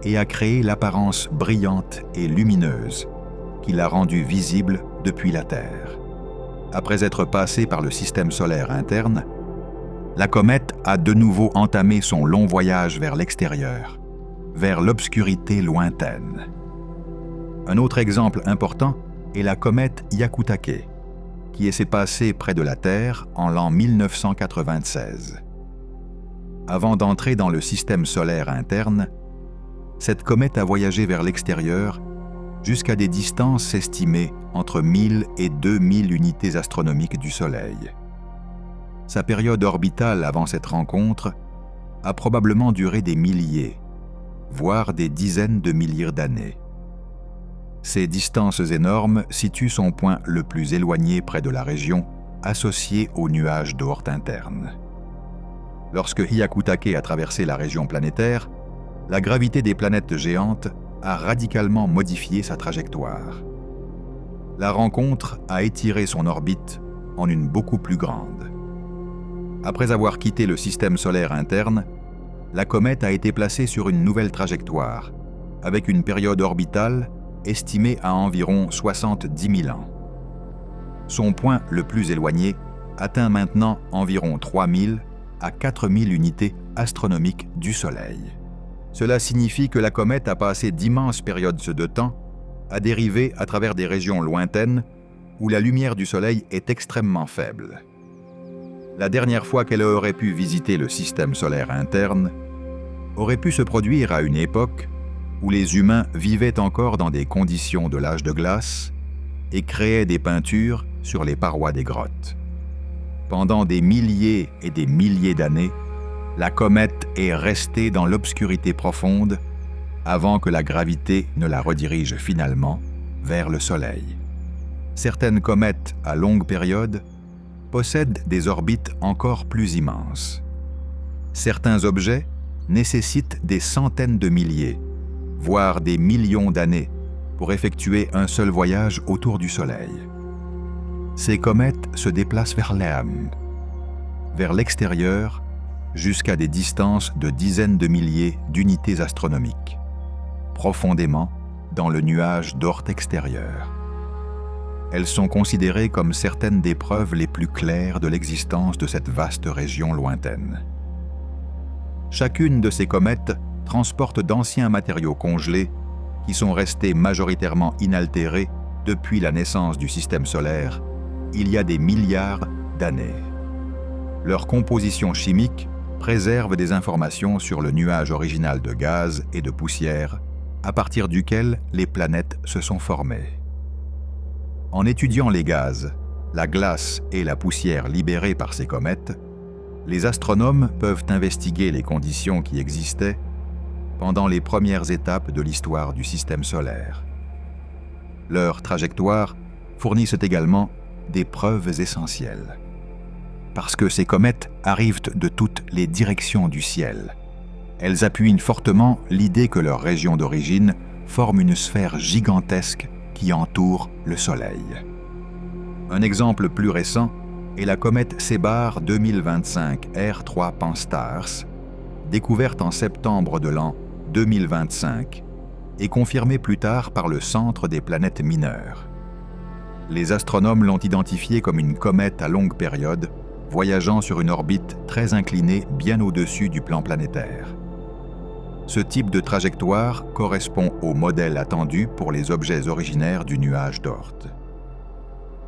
et a créé l'apparence brillante et lumineuse qui l'a rendue visible depuis la Terre. Après être passée par le système solaire interne, la comète a de nouveau entamé son long voyage vers l'extérieur, vers l'obscurité lointaine. Un autre exemple important est la comète Hyakutake, qui s'est passée près de la Terre en l'an 1996. Avant d'entrer dans le système solaire interne, cette comète a voyagé vers l'extérieur jusqu'à des distances estimées entre 1000 et 2000 unités astronomiques du Soleil. Sa période orbitale avant cette rencontre a probablement duré des milliers, voire des dizaines de milliers d'années. Ces distances énormes situent son point le plus éloigné près de la région, associée au nuage d'Oort interne. Lorsque Hyakutake a traversé la région planétaire, la gravité des planètes géantes a radicalement modifié sa trajectoire. La rencontre a étiré son orbite en une beaucoup plus grande. Après avoir quitté le système solaire interne, la comète a été placée sur une nouvelle trajectoire, avec une période orbitale estimée à environ 70 000 ans. Son point le plus éloigné atteint maintenant environ 3 000 à 4 000 unités astronomiques du Soleil. Cela signifie que la comète a passé d'immenses périodes de temps à dériver à travers des régions lointaines où la lumière du Soleil est extrêmement faible. La dernière fois qu'elle aurait pu visiter le système solaire interne aurait pu se produire à une époque où les humains vivaient encore dans des conditions de l'âge de glace et créaient des peintures sur les parois des grottes. Pendant des milliers et des milliers d'années, la comète est restée dans l'obscurité profonde avant que la gravité ne la redirige finalement vers le Soleil. Certaines comètes à longue période possèdent des orbites encore plus immenses. Certains objets nécessitent des centaines de milliers, voire des millions d'années pour effectuer un seul voyage autour du Soleil. Ces comètes se déplacent vers l'âme, vers l'extérieur, jusqu'à des distances de dizaines de milliers d'unités astronomiques, profondément dans le nuage d'Oort extérieur. Elles sont considérées comme certaines des preuves les plus claires de l'existence de cette vaste région lointaine. Chacune de ces comètes transporte d'anciens matériaux congelés qui sont restés majoritairement inaltérés depuis la naissance du système solaire, il y a des milliards d'années. Leur composition chimique préserve des informations sur le nuage original de gaz et de poussière à partir duquel les planètes se sont formées. En étudiant les gaz, la glace et la poussière libérées par ces comètes, les astronomes peuvent investiguer les conditions qui existaient pendant les premières étapes de l'histoire du système solaire. Leurs trajectoires fournissent également des preuves essentielles. Parce que ces comètes arrivent de toutes les directions du ciel, elles appuient fortement l'idée que leur région d'origine forme une sphère gigantesque qui entoure le Soleil. Un exemple plus récent est la comète Sebar 2025 R3 Pan-STARRS, découverte en septembre de l'an 2025 et confirmée plus tard par le Centre des planètes mineures. Les astronomes l'ont identifiée comme une comète à longue période, voyageant sur une orbite très inclinée bien au-dessus du plan planétaire. Ce type de trajectoire correspond au modèle attendu pour les objets originaires du nuage d'Oort.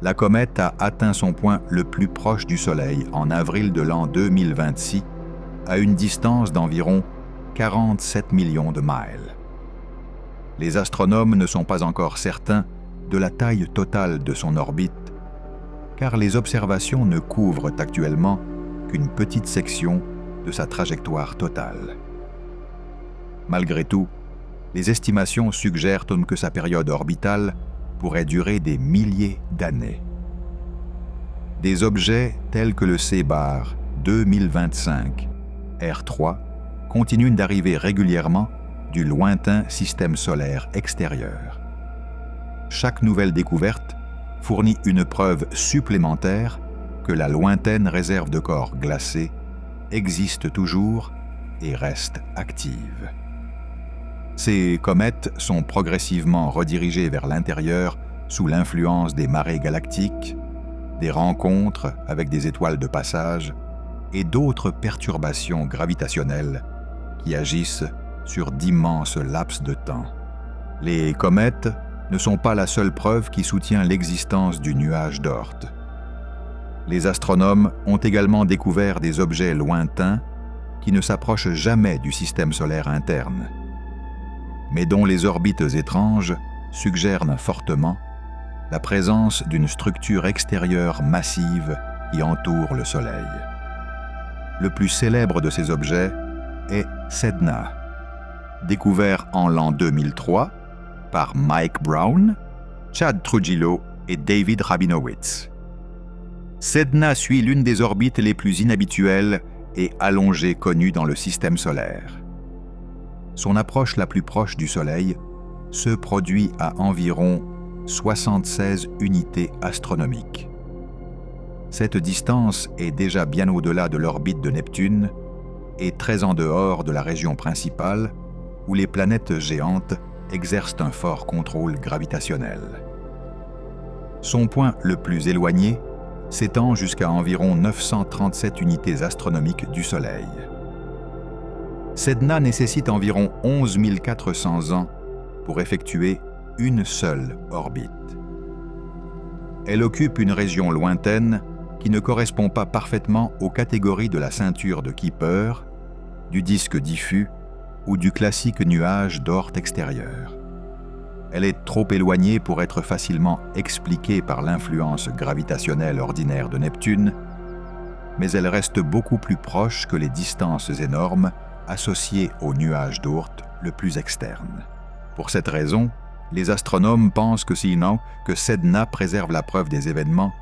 La comète a atteint son point le plus proche du Soleil en avril de l'an 2026, à une distance d'environ 47 millions de miles. Les astronomes ne sont pas encore certains de la taille totale de son orbite, car les observations ne couvrent actuellement qu'une petite section de sa trajectoire totale. Malgré tout, les estimations suggèrent que sa période orbitale pourrait durer des milliers d'années. Des objets tels que le Sebar 2025 R3 continuent d'arriver régulièrement du lointain système solaire extérieur. Chaque nouvelle découverte fournit une preuve supplémentaire que la lointaine réserve de corps glacés existe toujours et reste active. Ces comètes sont progressivement redirigées vers l'intérieur sous l'influence des marées galactiques, des rencontres avec des étoiles de passage et d'autres perturbations gravitationnelles qui agissent sur d'immenses laps de temps. Les comètes ne sont pas la seule preuve qui soutient l'existence du nuage d'Oort. Les astronomes ont également découvert des objets lointains qui ne s'approchent jamais du système solaire interne, mais dont les orbites étranges suggèrent fortement la présence d'une structure extérieure massive qui entoure le Soleil. Le plus célèbre de ces objets est Sedna. Découvert en l'an 2003, par Mike Brown, Chad Trujillo et David Rabinowitz. Sedna suit l'une des orbites les plus inhabituelles et allongées connues dans le système solaire. Son approche la plus proche du Soleil se produit à environ 76 unités astronomiques. Cette distance est déjà bien au-delà de l'orbite de Neptune et très en dehors de la région principale où les planètes géantes exercent un fort contrôle gravitationnel. Son point le plus éloigné s'étend jusqu'à environ 937 unités astronomiques du Soleil. Sedna nécessite environ 11 400 ans pour effectuer une seule orbite. Elle occupe une région lointaine qui ne correspond pas parfaitement aux catégories de la ceinture de Kuiper, du disque diffus ou du classique nuage d'Oort extérieur. Elle est trop éloignée pour être facilement expliquée par l'influence gravitationnelle ordinaire de Neptune, mais elle reste beaucoup plus proche que les distances énormes associées au nuage d'Oort le plus externe. Pour cette raison, les astronomes pensent que Sedna préserve la preuve des événements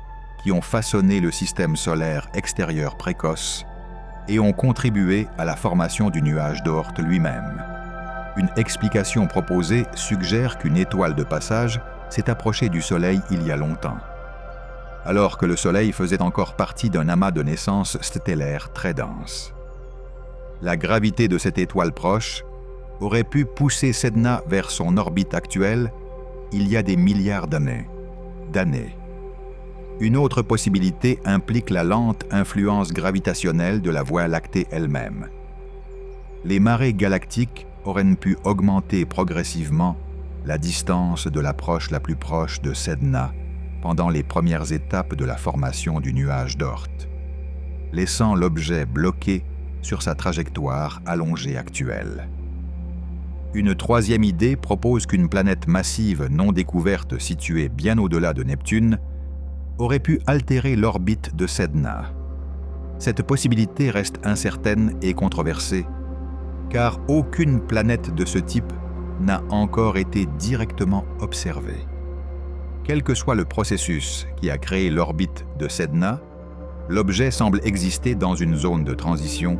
qui ont façonné le système solaire extérieur précoce et ont contribué à la formation du nuage d'Oort lui-même. Une explication proposée suggère qu'une étoile de passage s'est approchée du Soleil il y a longtemps, alors que le Soleil faisait encore partie d'un amas de naissances stellaires très dense. La gravité de cette étoile proche aurait pu pousser Sedna vers son orbite actuelle il y a des milliards d'années. Une autre possibilité implique la lente influence gravitationnelle de la Voie lactée elle-même. Les marées galactiques auraient pu augmenter progressivement la distance de l'approche la plus proche de Sedna pendant les premières étapes de la formation du nuage d'Oort, laissant l'objet bloqué sur sa trajectoire allongée actuelle. Une troisième idée propose qu'une planète massive non découverte située bien au-delà de Neptune aurait pu altérer l'orbite de Sedna. Cette possibilité reste incertaine et controversée, car aucune planète de ce type n'a encore été directement observée. Quel que soit le processus qui a créé l'orbite de Sedna, l'objet semble exister dans une zone de transition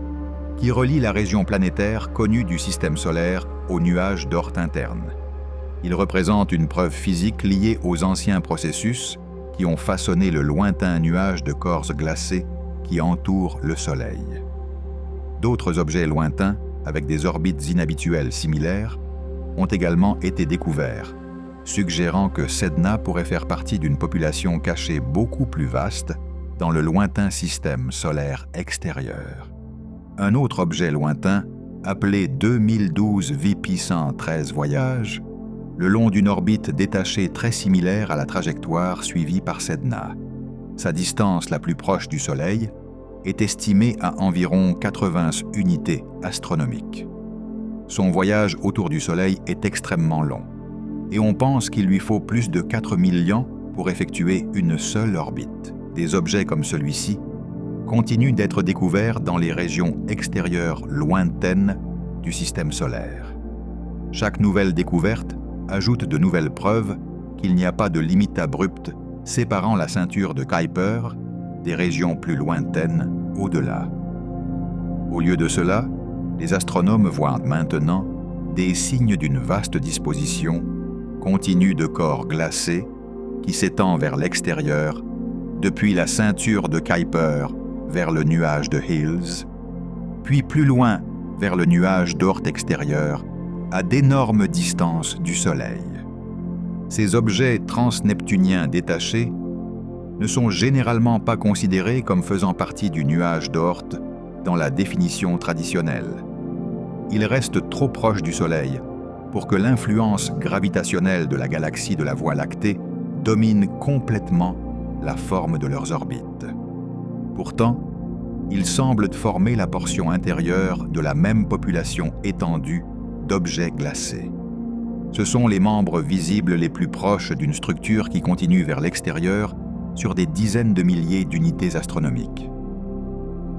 qui relie la région planétaire connue du système solaire au nuage d'Oort interne. Il représente une preuve physique liée aux anciens processus qui ont façonné le lointain nuage de corps glacés qui entoure le Soleil. D'autres objets lointains, avec des orbites inhabituelles similaires, ont également été découverts, suggérant que Sedna pourrait faire partie d'une population cachée beaucoup plus vaste dans le lointain système solaire extérieur. Un autre objet lointain, appelé 2012 VP113 Voyage, le long d'une orbite détachée très similaire à la trajectoire suivie par Sedna. Sa distance la plus proche du Soleil est estimée à environ 80 unités astronomiques. Son voyage autour du Soleil est extrêmement long, et on pense qu'il lui faut plus de 4000 ans pour effectuer une seule orbite. Des objets comme celui-ci continuent d'être découverts dans les régions extérieures lointaines du système solaire. Chaque nouvelle découverte ajoute de nouvelles preuves qu'il n'y a pas de limite abrupte séparant la ceinture de Kuiper des régions plus lointaines au-delà. Au lieu de cela, les astronomes voient maintenant des signes d'une vaste disposition continue de corps glacés qui s'étend vers l'extérieur, depuis la ceinture de Kuiper vers le nuage de Hills, puis plus loin vers le nuage d'Oort extérieur, à d'énormes distances du Soleil. Ces objets transneptuniens détachés ne sont généralement pas considérés comme faisant partie du nuage d'Oort dans la définition traditionnelle. Ils restent trop proches du Soleil pour que l'influence gravitationnelle de la galaxie de la Voie lactée domine complètement la forme de leurs orbites. Pourtant, ils semblent former la portion intérieure de la même population étendue d'objets glacés. Ce sont les membres visibles les plus proches d'une structure qui continue vers l'extérieur sur des dizaines de milliers d'unités astronomiques.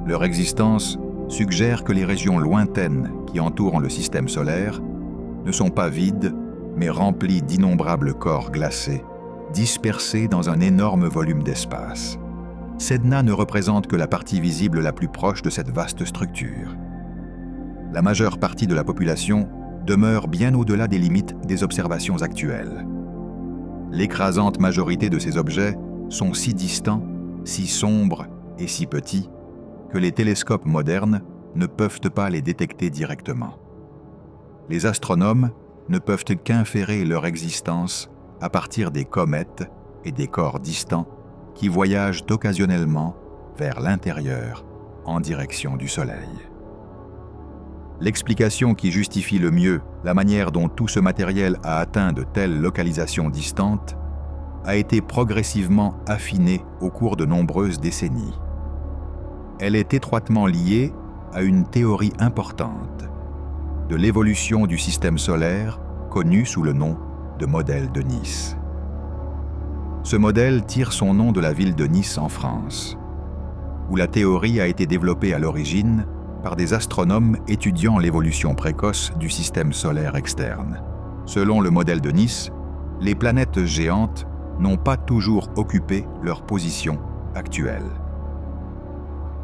Leur existence suggère que les régions lointaines qui entourent le système solaire ne sont pas vides, mais rempli d'innombrables corps glacés, dispersés dans un énorme volume d'espace. Sedna ne représente que la partie visible la plus proche de cette vaste structure. La majeure partie de la population demeure bien au-delà des limites des observations actuelles. L'écrasante majorité de ces objets sont si distants, si sombres et si petits que les télescopes modernes ne peuvent pas les détecter directement. Les astronomes ne peuvent qu'inférer leur existence à partir des comètes et des corps distants qui voyagent occasionnellement vers l'intérieur en direction du Soleil. L'explication qui justifie le mieux la manière dont tout ce matériel a atteint de telles localisations distantes a été progressivement affinée au cours de nombreuses décennies. Elle est étroitement liée à une théorie importante de l'évolution du système solaire connu sous le nom de modèle de Nice. Ce modèle tire son nom de la ville de Nice en France, où la théorie a été développée à l'origine par des astronomes étudiant l'évolution précoce du système solaire externe. Selon le modèle de Nice, les planètes géantes n'ont pas toujours occupé leur position actuelle.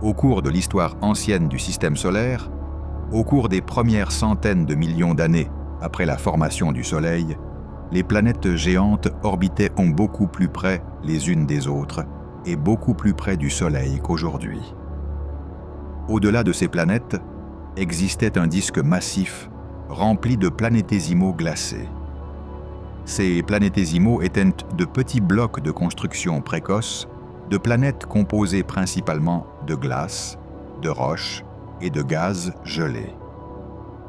Au cours de l'histoire ancienne du système solaire, au cours des premières centaines de millions d'années après la formation du Soleil, les planètes géantes orbitaient beaucoup plus près les unes des autres et beaucoup plus près du Soleil qu'aujourd'hui. Au-delà de ces planètes, existait un disque massif rempli de planétésimaux glacés. Ces planétésimaux étaient de petits blocs de construction précoce de planètes composées principalement de glace, de roches et de gaz gelés.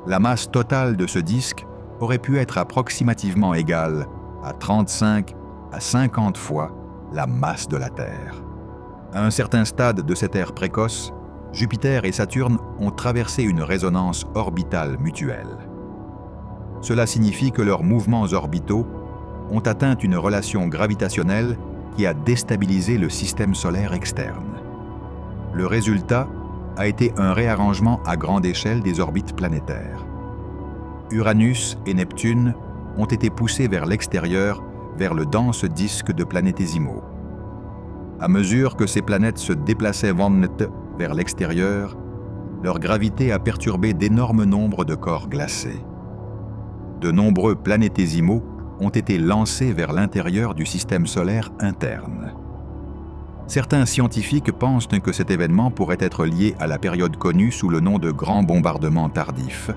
La masse totale de ce disque aurait pu être approximativement égale à 35 à 50 fois la masse de la Terre. À un certain stade de cette ère précoce, Jupiter et Saturne ont traversé une résonance orbitale mutuelle. Cela signifie que leurs mouvements orbitaux ont atteint une relation gravitationnelle qui a déstabilisé le système solaire externe. Le résultat a été un réarrangement à grande échelle des orbites planétaires. Uranus et Neptune ont été poussés vers l'extérieur, vers le dense disque de planétésimaux. À mesure que ces planètes se déplaçaient vers l'extérieur, leur gravité a perturbé d'énormes nombres de corps glacés. De nombreux planétésimaux ont été lancés vers l'intérieur du système solaire interne. Certains scientifiques pensent que cet événement pourrait être lié à la période connue sous le nom de grand bombardement tardif,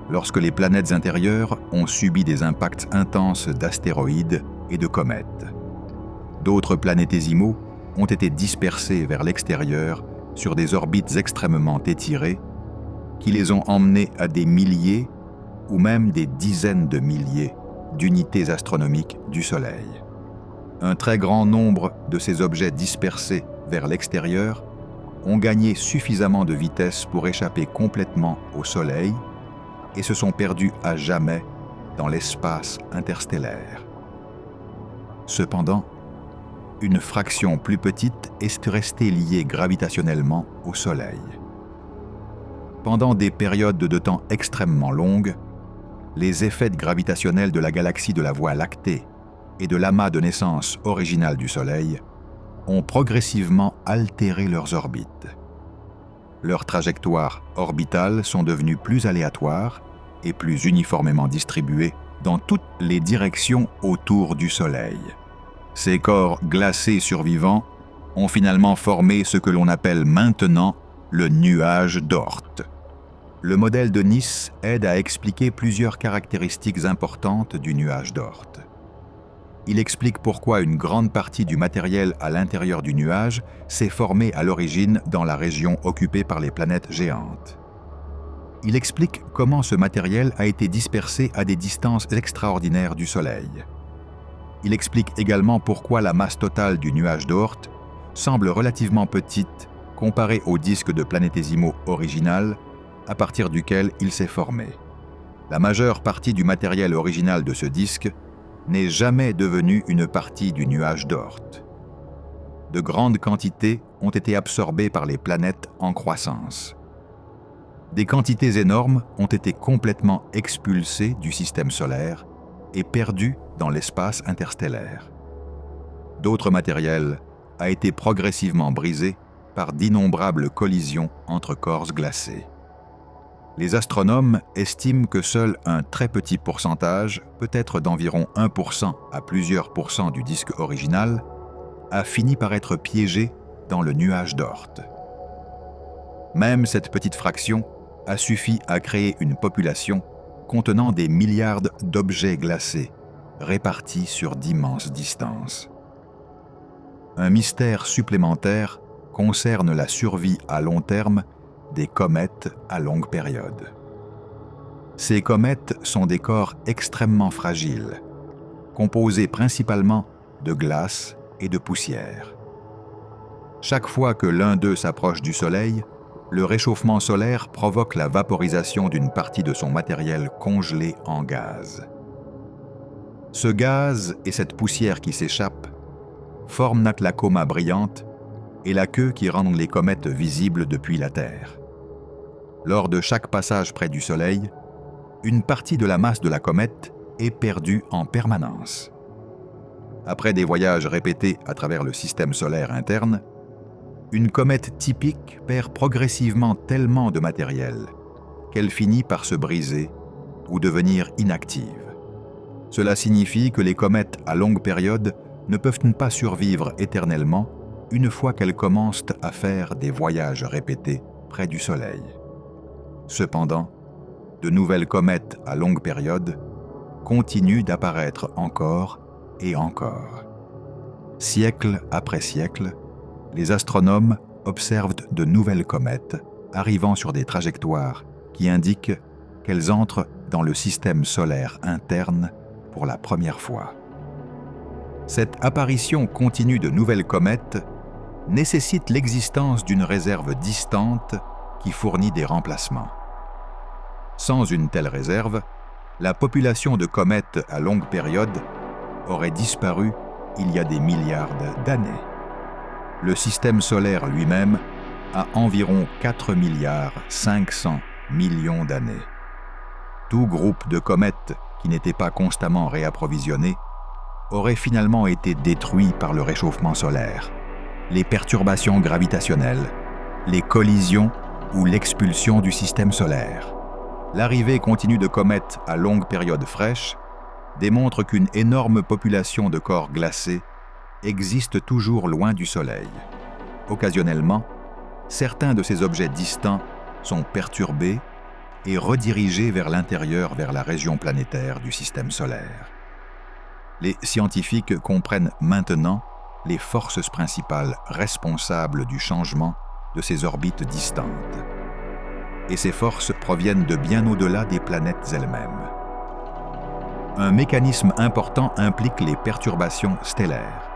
lorsque les planètes intérieures ont subi des impacts intenses d'astéroïdes et de comètes. D'autres planétésimaux ont été dispersés vers l'extérieur sur des orbites extrêmement étirées qui les ont emmenés à des milliers ou même des dizaines de milliers d'unités astronomiques du Soleil. Un très grand nombre de ces objets dispersés vers l'extérieur ont gagné suffisamment de vitesse pour échapper complètement au Soleil et se sont perdus à jamais dans l'espace interstellaire. Cependant, une fraction plus petite est restée liée gravitationnellement au Soleil. Pendant des périodes de temps extrêmement longues, les effets gravitationnels de la galaxie de la Voie lactée et de l'amas de naissance original du Soleil ont progressivement altéré leurs orbites. Leurs trajectoires orbitales sont devenues plus aléatoires et plus uniformément distribuées dans toutes les directions autour du Soleil. Ces corps glacés survivants ont finalement formé ce que l'on appelle maintenant le nuage d'Oort. Le modèle de Nice aide à expliquer plusieurs caractéristiques importantes du nuage d'Oort. Il explique pourquoi une grande partie du matériel à l'intérieur du nuage s'est formée à l'origine dans la région occupée par les planètes géantes. Il explique comment ce matériel a été dispersé à des distances extraordinaires du Soleil. Il explique également pourquoi la masse totale du nuage d'Oort semble relativement petite comparée au disque de planétésimaux original à partir duquel il s'est formé. La majeure partie du matériel original de ce disque n'est jamais devenue une partie du nuage d'Oort. De grandes quantités ont été absorbées par les planètes en croissance. Des quantités énormes ont été complètement expulsées du système solaire et perdu dans l'espace interstellaire. D'autres matériels a été progressivement brisé par d'innombrables collisions entre corps glacés. Les astronomes estiment que seul un très petit pourcentage, peut-être d'environ 1% à plusieurs pourcents du disque original, a fini par être piégé dans le nuage d'Oort. Même cette petite fraction a suffi à créer une population contenant des milliards d'objets glacés, répartis sur d'immenses distances. Un mystère supplémentaire concerne la survie à long terme des comètes à longue période. Ces comètes sont des corps extrêmement fragiles, composés principalement de glace et de poussière. Chaque fois que l'un d'eux s'approche du Soleil, le réchauffement solaire provoque la vaporisation d'une partie de son matériel congelé en gaz. Ce gaz et cette poussière qui s'échappe forment la coma brillante et la queue qui rend les comètes visibles depuis la Terre. Lors de chaque passage près du Soleil, une partie de la masse de la comète est perdue en permanence. Après des voyages répétés à travers le système solaire interne, une comète typique perd progressivement tellement de matériel qu'elle finit par se briser ou devenir inactive. Cela signifie que les comètes à longue période ne peuvent pas survivre éternellement une fois qu'elles commencent à faire des voyages répétés près du Soleil. Cependant, de nouvelles comètes à longue période continuent d'apparaître encore et encore. Siècle après siècle, les astronomes observent de nouvelles comètes arrivant sur des trajectoires qui indiquent qu'elles entrent dans le système solaire interne pour la première fois. Cette apparition continue de nouvelles comètes nécessite l'existence d'une réserve distante qui fournit des remplacements. Sans une telle réserve, la population de comètes à longue période aurait disparu il y a des milliards d'années. Le système solaire lui-même a environ 4 milliards 500 millions d'années. Tout groupe de comètes qui n'était pas constamment réapprovisionné aurait finalement été détruit par le réchauffement solaire, les perturbations gravitationnelles, les collisions ou l'expulsion du système solaire. L'arrivée continue de comètes à longue période fraîche démontre qu'une énorme population de corps glacés existe toujours loin du Soleil. Occasionnellement, certains de ces objets distants sont perturbés et redirigés vers l'intérieur, vers la région planétaire du système solaire. Les scientifiques comprennent maintenant les forces principales responsables du changement de ces orbites distantes. Et ces forces proviennent de bien au-delà des planètes elles-mêmes. Un mécanisme important implique les perturbations stellaires.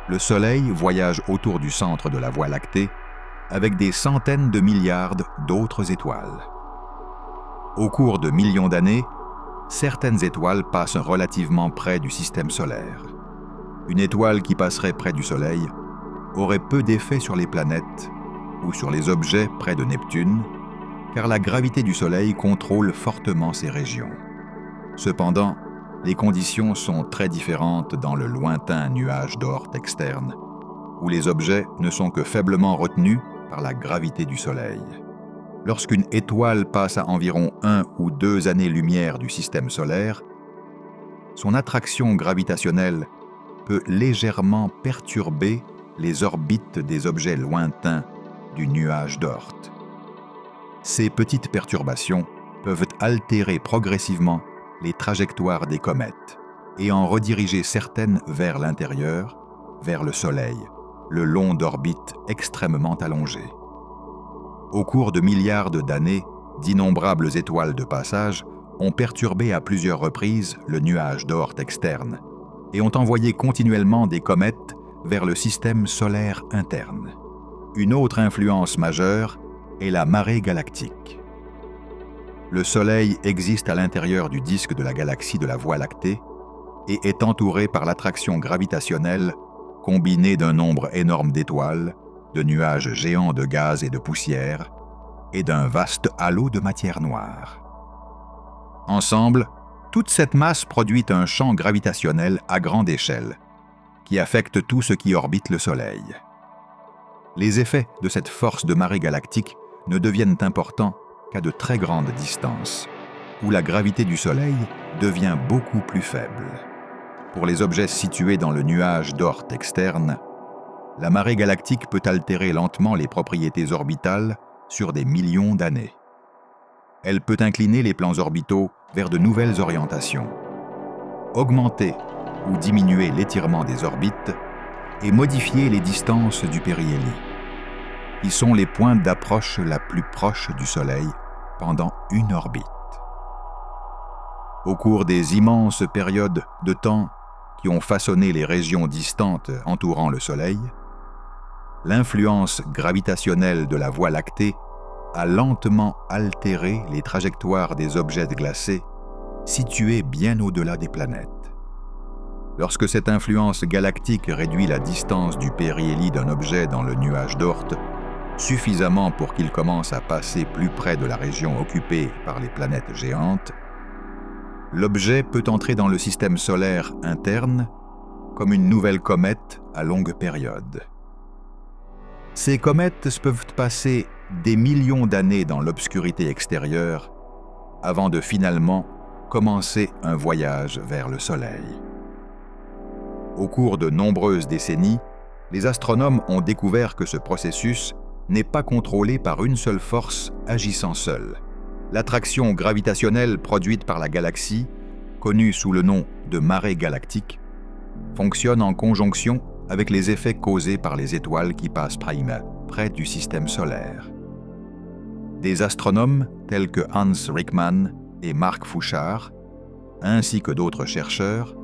Le Soleil voyage autour du centre de la Voie lactée avec des centaines de milliards d'autres étoiles. Au cours de millions d'années, certaines étoiles passent relativement près du système solaire. Une étoile qui passerait près du Soleil aurait peu d'effet sur les planètes ou sur les objets près de Neptune, car la gravité du Soleil contrôle fortement ces régions. Cependant, les conditions sont très différentes dans le lointain nuage d'Oort externe, où les objets ne sont que faiblement retenus par la gravité du Soleil. Lorsqu'une étoile passe à environ 1 ou 2 années-lumière du système solaire, son attraction gravitationnelle peut légèrement perturber les orbites des objets lointains du nuage d'Oort. Ces petites perturbations peuvent altérer progressivement les trajectoires des comètes et en rediriger certaines vers l'intérieur, vers le Soleil, le long d'orbites extrêmement allongées. Au cours de milliards d'années, d'innombrables étoiles de passage ont perturbé à plusieurs reprises le nuage d'Oort externe et ont envoyé continuellement des comètes vers le système solaire interne. Une autre influence majeure est la marée galactique. Le Soleil existe à l'intérieur du disque de la galaxie de la Voie lactée et est entouré par l'attraction gravitationnelle combinée d'un nombre énorme d'étoiles, de nuages géants de gaz et de poussière, et d'un vaste halo de matière noire. Ensemble, Toute cette masse produit un champ gravitationnel à grande échelle, qui affecte tout ce qui orbite le Soleil. Les effets de cette force de marée galactique ne deviennent importants qu'à de très grandes distances, où la gravité du Soleil devient beaucoup plus faible. Pour les objets situés dans le nuage d'Oort externe, la marée galactique peut altérer lentement les propriétés orbitales sur des millions d'années. Elle peut incliner les plans orbitaux vers de nouvelles orientations, augmenter ou diminuer l'étirement des orbites et modifier les distances du périhélie, qui sont les points d'approche la plus proche du Soleil pendant une orbite. Au cours des immenses périodes de temps qui ont façonné les régions distantes entourant le Soleil, l'influence gravitationnelle de la Voie lactée a lentement altéré les trajectoires des objets glacés situés bien au-delà des planètes. Lorsque cette influence galactique réduit la distance du périhélie d'un objet dans le nuage d'Oort suffisamment pour qu'il commence à passer plus près de la région occupée par les planètes géantes, l'objet peut entrer dans le système solaire interne comme une nouvelle comète à longue période. Ces comètes peuvent passer des millions d'années dans l'obscurité extérieure avant de finalement commencer un voyage vers le Soleil. Au cours de nombreuses décennies, les astronomes ont découvert que ce processus n'est pas contrôlé par une seule force agissant seule. L'attraction gravitationnelle produite par la galaxie, connue sous le nom de marée galactique, fonctionne en conjonction avec les effets causés par les étoiles qui passent près du système solaire. Des astronomes tels que Hans Rieckmann et Mark Fouchard, ainsi que d'autres chercheurs,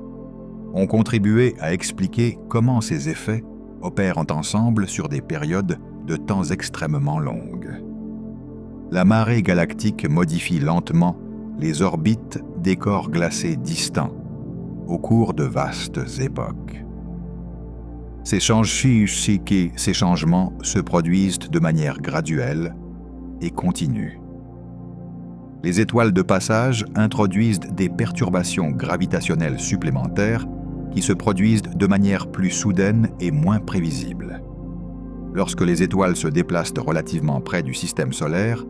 ont contribué à expliquer comment ces effets opèrent ensemble sur des périodes de temps extrêmement longues. La marée galactique modifie lentement les orbites des corps glacés distants au cours de vastes époques. Ces changements se produisent de manière graduelle et continue. Les étoiles de passage introduisent des perturbations gravitationnelles supplémentaires qui se produisent de manière plus soudaine et moins prévisible. Lorsque les étoiles se déplacent relativement près du système solaire,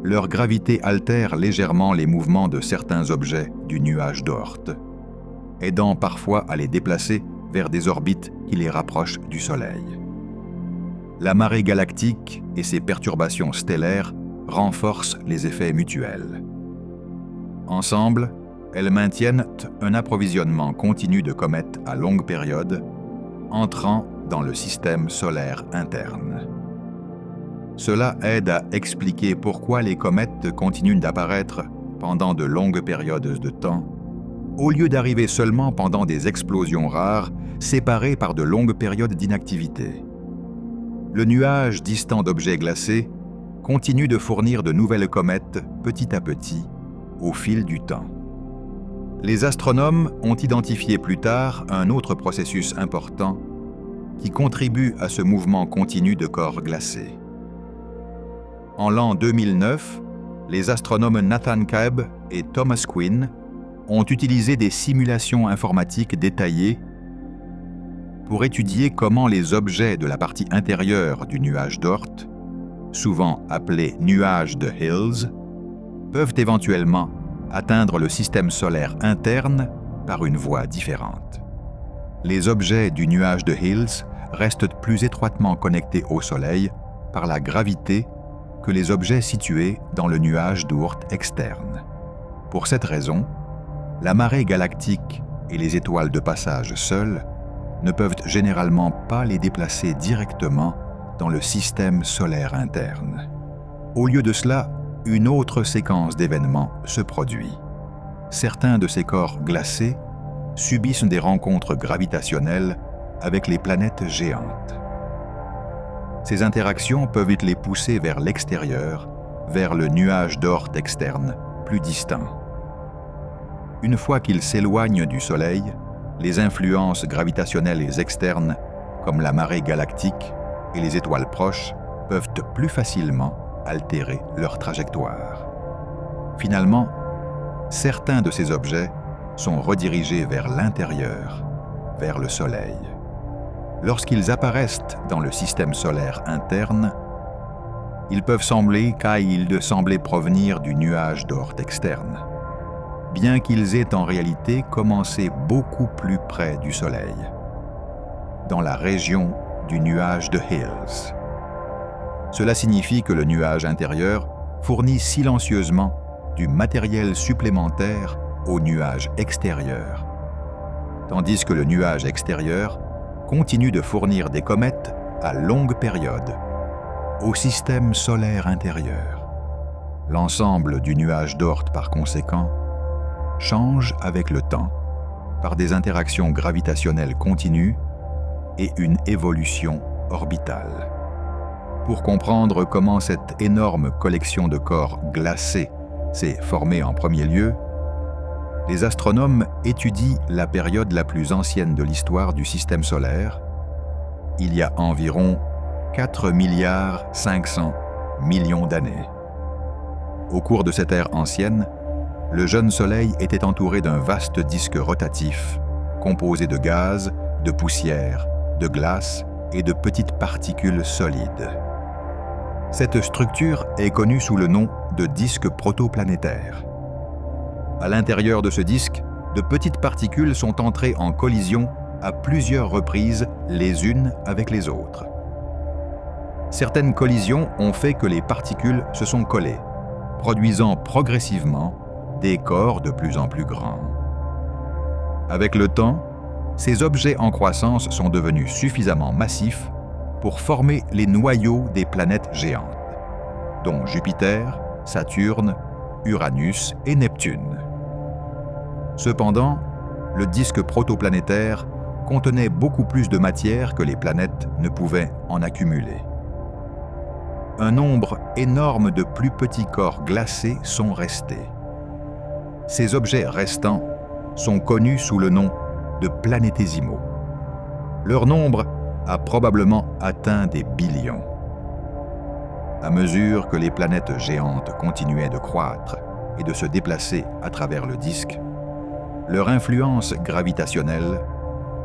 leur gravité altère légèrement les mouvements de certains objets du nuage d'Oort, aidant parfois à les déplacer vers des orbites qui les rapprochent du Soleil. La marée galactique et ses perturbations stellaires renforcent les effets mutuels. Ensemble, elles maintiennent un approvisionnement continu de comètes à longue période, entrant dans le système solaire interne. Cela aide à expliquer pourquoi les comètes continuent d'apparaître pendant de longues périodes de temps, au lieu d'arriver seulement pendant des explosions rares, séparées par de longues périodes d'inactivité. Le nuage distant d'objets glacés continue de fournir de nouvelles comètes petit à petit, au fil du temps. Les astronomes ont identifié plus tard un autre processus important qui contribue à ce mouvement continu de corps glacés. En l'an 2009, les astronomes Nathan Kaib et Thomas Quinn ont utilisé des simulations informatiques détaillées pour étudier comment les objets de la partie intérieure du nuage d'Oort, souvent appelé nuage de Hills, peuvent éventuellement atteindre le système solaire interne par une voie différente. Les objets du nuage de Hills restent plus étroitement connectés au Soleil par la gravité que les objets situés dans le nuage d'Oort externe. Pour cette raison, la marée galactique et les étoiles de passage seules ne peuvent généralement pas les déplacer directement dans le système solaire interne. Au lieu de cela, une autre séquence d'événements se produit. Certains de ces corps glacés subissent des rencontres gravitationnelles avec les planètes géantes. Ces interactions peuvent les pousser vers l'extérieur, vers le nuage d'Oort externe, plus distant. Une fois qu'ils s'éloignent du Soleil, les influences gravitationnelles externes, comme la marée galactique et les étoiles proches, peuvent plus facilement altérer leur trajectoire. Finalement, certains de ces objets sont redirigés vers l'intérieur, vers le Soleil. Lorsqu'ils apparaissent dans le système solaire interne, ils peuvent sembler de sembler provenir du nuage d'Oort externe, bien qu'ils aient en réalité commencé beaucoup plus près du Soleil, dans la région du nuage de Hills. Cela signifie que le nuage intérieur fournit silencieusement du matériel supplémentaire au nuage extérieur, tandis que le nuage extérieur continue de fournir des comètes à longue période au système solaire intérieur. L'ensemble du nuage d'Oort, par conséquent, change avec le temps par des interactions gravitationnelles continues et une évolution orbitale. Pour comprendre comment cette énorme collection de corps glacés s'est formée en premier lieu, les astronomes étudient la période la plus ancienne de l'histoire du système solaire, il y a environ 4,5 milliards d'années. Au cours de cette ère ancienne, le jeune Soleil était entouré d'un vaste disque rotatif, composé de gaz, de poussière, de glace et de petites particules solides. Cette structure est connue sous le nom de disque protoplanétaire. À l'intérieur de ce disque, de petites particules sont entrées en collision à plusieurs reprises les unes avec les autres. Certaines collisions ont fait que les particules se sont collées, produisant progressivement des corps de plus en plus grands. Avec le temps, ces objets en croissance sont devenus suffisamment massifs pour former les noyaux des planètes géantes, dont Jupiter, Saturne, Uranus et Neptune. Cependant, le disque protoplanétaire contenait beaucoup plus de matière que les planètes ne pouvaient en accumuler. Un nombre énorme de plus petits corps glacés sont restés. Ces objets restants sont connus sous le nom de planétésimaux. Leur nombre a probablement atteint des billions. À mesure que les planètes géantes continuaient de croître et de se déplacer à travers le disque, leur influence gravitationnelle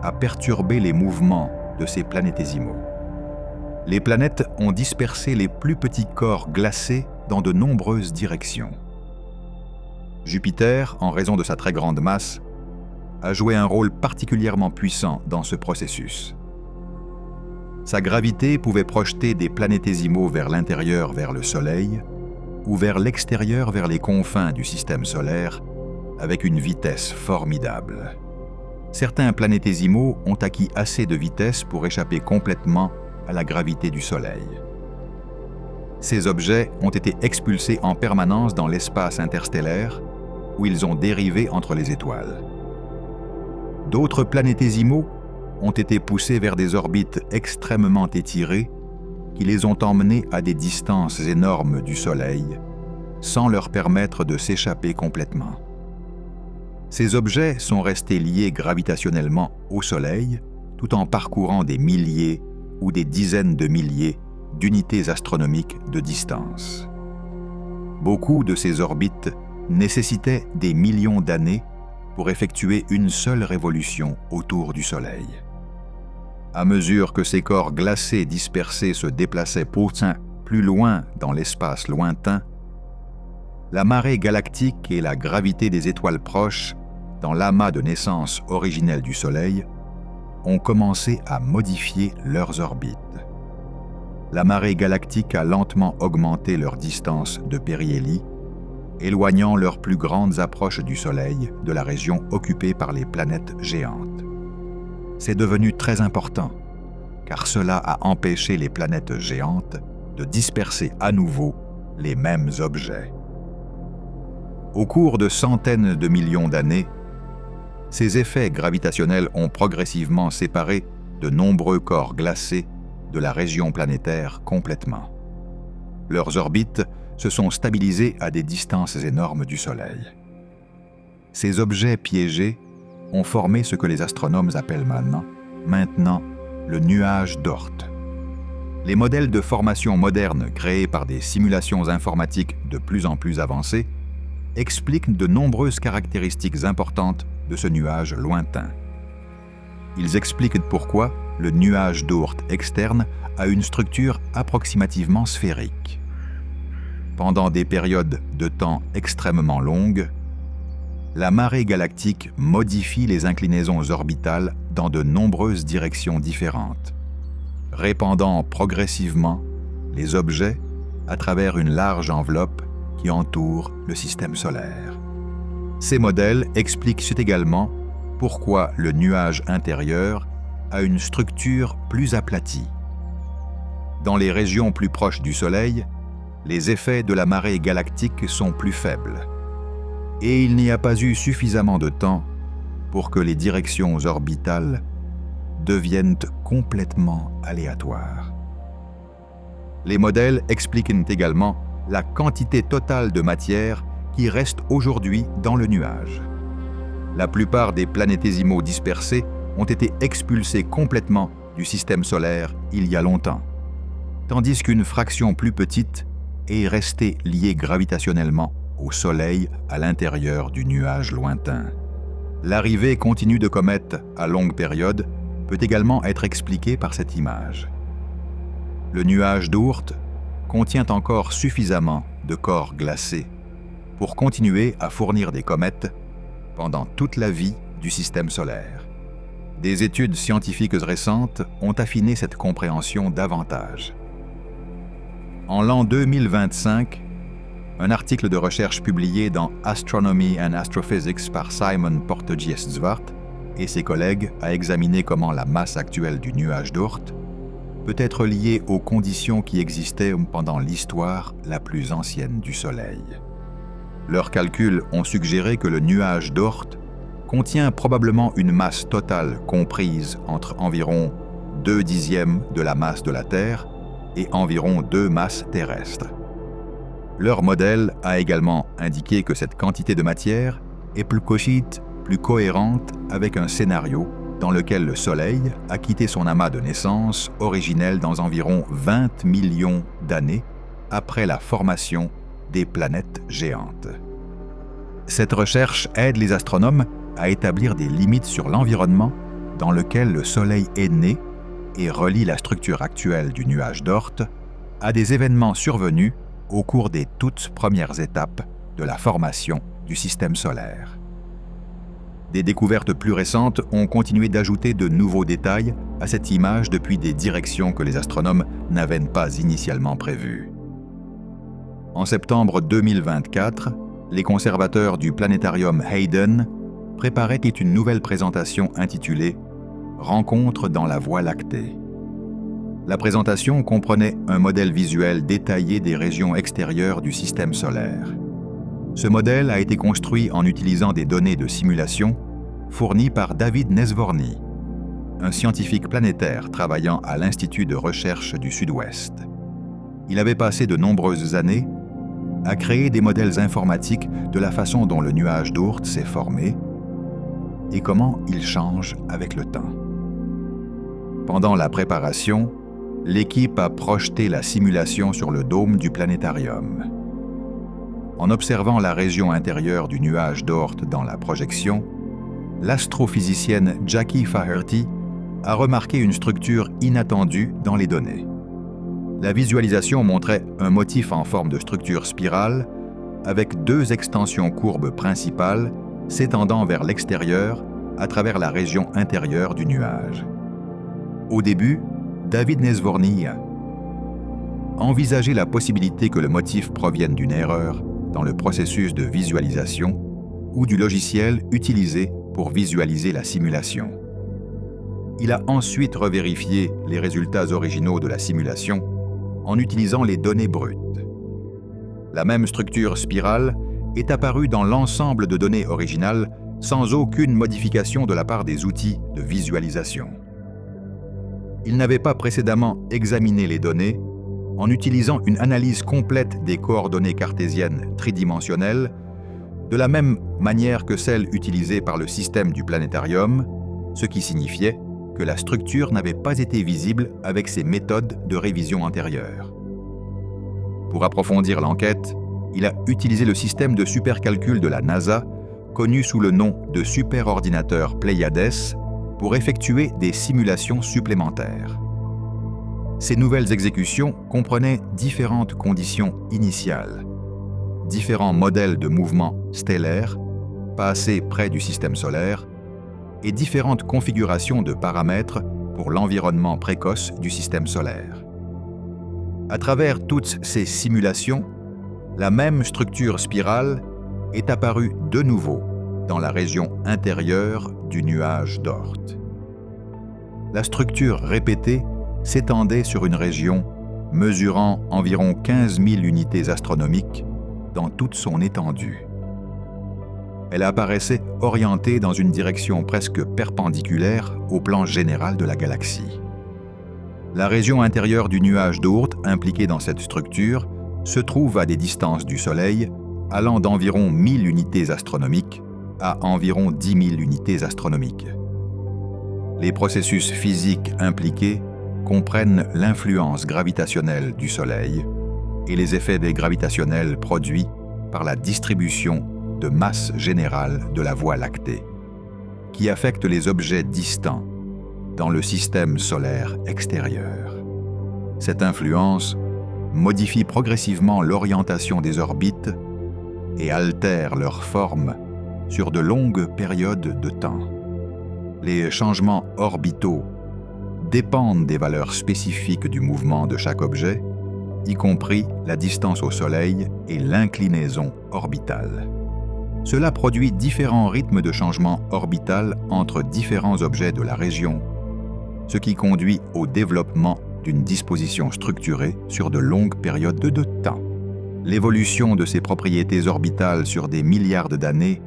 a perturbé les mouvements de ces planétésimaux. Les planètes ont dispersé les plus petits corps glacés dans de nombreuses directions. Jupiter, en raison de sa très grande masse, a joué un rôle particulièrement puissant dans ce processus. Sa gravité pouvait projeter des planétésimaux vers l'intérieur vers le Soleil ou vers l'extérieur vers les confins du système solaire avec une vitesse formidable. Certains planétésimaux ont acquis assez de vitesse pour échapper complètement à la gravité du Soleil. Ces objets ont été expulsés en permanence dans l'espace interstellaire où ils ont dérivé entre les étoiles. D'autres planétésimaux ont été poussés vers des orbites extrêmement étirées qui les ont emmenés à des distances énormes du Soleil sans leur permettre de s'échapper complètement. Ces objets sont restés liés gravitationnellement au Soleil tout en parcourant des milliers ou des dizaines de milliers d'unités astronomiques de distance. Beaucoup de ces orbites nécessitaient des millions d'années pour effectuer une seule révolution autour du Soleil. À mesure que ces corps glacés dispersés se déplaçaient plus loin dans l'espace lointain, la marée galactique et la gravité des étoiles proches dans l'amas de naissance originel du Soleil ont commencé à modifier leurs orbites. La marée galactique a lentement augmenté leur distance de périhélie, éloignant leurs plus grandes approches du Soleil de la région occupée par les planètes géantes. C'est devenu très important, car cela a empêché les planètes géantes de disperser à nouveau les mêmes objets. Au cours de centaines de millions d'années, ces effets gravitationnels ont progressivement séparé de nombreux corps glacés de la région planétaire complètement. Leurs orbites se sont stabilisées à des distances énormes du Soleil. Ces objets piégés ont formé ce que les astronomes appellent maintenant le nuage d'Oort. Les modèles de formation modernes créés par des simulations informatiques de plus en plus avancées expliquent de nombreuses caractéristiques importantes de ce nuage lointain. Ils expliquent pourquoi le nuage d'Oort externe a une structure approximativement sphérique. Pendant des périodes de temps extrêmement longues, la marée galactique modifie les inclinaisons orbitales dans de nombreuses directions différentes, répandant progressivement les objets à travers une large enveloppe qui entoure le système solaire. Ces modèles expliquent également pourquoi le nuage intérieur a une structure plus aplatie. Dans les régions plus proches du Soleil, les effets de la marée galactique sont plus faibles, et il n'y a pas eu suffisamment de temps pour que les directions orbitales deviennent complètement aléatoires. Les modèles expliquent également la quantité totale de matière qui reste aujourd'hui dans le nuage. La plupart des planétésimaux dispersés ont été expulsés complètement du système solaire il y a longtemps, tandis qu'une fraction plus petite est restée liée gravitationnellement au Soleil à l'intérieur du nuage lointain. L'arrivée continue de comètes à longue période peut également être expliquée par cette image. Le nuage d'Oort contient encore suffisamment de corps glacés pour continuer à fournir des comètes pendant toute la vie du système solaire. Des études scientifiques récentes ont affiné cette compréhension davantage. En l'an 2025, un article de recherche publié dans Astronomy and Astrophysics par Simon Porteous-Zwart et ses collègues a examiné comment la masse actuelle du nuage d'Oort peut être liée aux conditions qui existaient pendant l'histoire la plus ancienne du Soleil. Leurs calculs ont suggéré que le nuage d'Oort contient probablement une masse totale comprise entre environ 2/10 de la masse de la Terre et environ 2 masses terrestres. Leur modèle a également indiqué que cette quantité de matière est plus cohérente avec un scénario dans lequel le Soleil a quitté son amas de naissance originel dans environ 20 millions d'années après la formation des planètes géantes. Cette recherche aide les astronomes à établir des limites sur l'environnement dans lequel le Soleil est né et relie la structure actuelle du nuage d'Oort à des événements survenus au cours des toutes premières étapes de la formation du système solaire. Des découvertes plus récentes ont continué d'ajouter de nouveaux détails à cette image depuis des directions que les astronomes n'avaient pas initialement prévues. En septembre 2024, les conservateurs du planétarium Hayden préparaient une nouvelle présentation intitulée « Rencontre dans la Voie lactée ». La présentation comprenait un modèle visuel détaillé des régions extérieures du système solaire. Ce modèle a été construit en utilisant des données de simulation fournies par David Nesvorny, un scientifique planétaire travaillant à l'Institut de recherche du Sud-Ouest. Il avait passé de nombreuses années à créer des modèles informatiques de la façon dont le nuage d'Oort s'est formé et comment il change avec le temps. Pendant la préparation, l'équipe a projeté la simulation sur le dôme du planétarium. En observant la région intérieure du nuage d'Oort dans la projection, l'astrophysicienne Jackie Faherty a remarqué une structure inattendue dans les données. La visualisation montrait un motif en forme de structure spirale avec 2 extensions courbes principales s'étendant vers l'extérieur à travers la région intérieure du nuage. Au début, David Nesvorny a envisagé la possibilité que le motif provienne d'une erreur dans le processus de visualisation ou du logiciel utilisé pour visualiser la simulation. Il a ensuite revérifié les résultats originaux de la simulation en utilisant les données brutes. La même structure spirale est apparue dans l'ensemble de données originales sans aucune modification de la part des outils de visualisation. Il n'avait pas précédemment examiné les données en utilisant une analyse complète des coordonnées cartésiennes tridimensionnelles de la même manière que celle utilisée par le système du planétarium, ce qui signifiait que la structure n'avait pas été visible avec ses méthodes de révision antérieures. Pour approfondir l'enquête, il a utilisé le système de supercalcul de la NASA connu sous le nom de superordinateur Pléiades, pour effectuer des simulations supplémentaires. Ces nouvelles exécutions comprenaient différentes conditions initiales, différents modèles de mouvements stellaires passés près du système solaire et différentes configurations de paramètres pour l'environnement précoce du système solaire. À travers toutes ces simulations, la même structure spirale est apparue de nouveau dans la région intérieure du nuage d'Oort. La structure répétée s'étendait sur une région mesurant environ 15 000 unités astronomiques dans toute son étendue. Elle apparaissait orientée dans une direction presque perpendiculaire au plan général de la galaxie. La région intérieure du nuage d'Oort impliquée dans cette structure se trouve à des distances du Soleil allant d'environ 1000 unités astronomiques à environ 10 000 unités astronomiques. Les processus physiques impliqués comprennent l'influence gravitationnelle du Soleil et les effets des gravitationnels produits par la distribution de masse générale de la Voie lactée, qui affectent les objets distants dans le système solaire extérieur. Cette influence modifie progressivement l'orientation des orbites et altère leur forme sur de longues périodes de temps. Les changements orbitaux dépendent des valeurs spécifiques du mouvement de chaque objet, y compris la distance au Soleil et l'inclinaison orbitale. Cela produit différents rythmes de changement orbital entre différents objets de la région, ce qui conduit au développement d'une disposition structurée sur de longues périodes de temps. L'évolution de ces propriétés orbitales sur des milliards d'années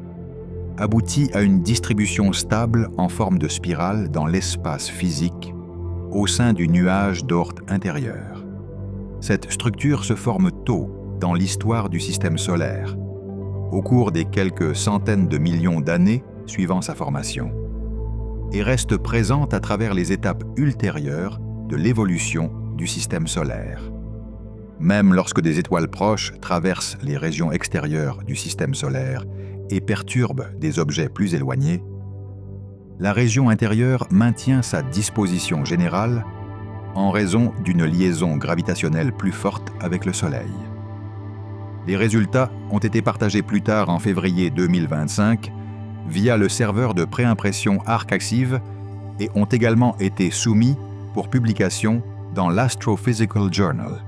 aboutit à une distribution stable en forme de spirale dans l'espace physique au sein du nuage d'Oort intérieur. Cette structure se forme tôt dans l'histoire du système solaire, au cours des quelques centaines de millions d'années suivant sa formation, et reste présente à travers les étapes ultérieures de l'évolution du système solaire. Même lorsque des étoiles proches traversent les régions extérieures du système solaire et perturbent des objets plus éloignés, la région intérieure maintient sa disposition générale en raison d'une liaison gravitationnelle plus forte avec le Soleil. Les résultats ont été partagés plus tard en février 2025 via le serveur de préimpression Arcaxiv et ont également été soumis pour publication dans l'Astrophysical Journal,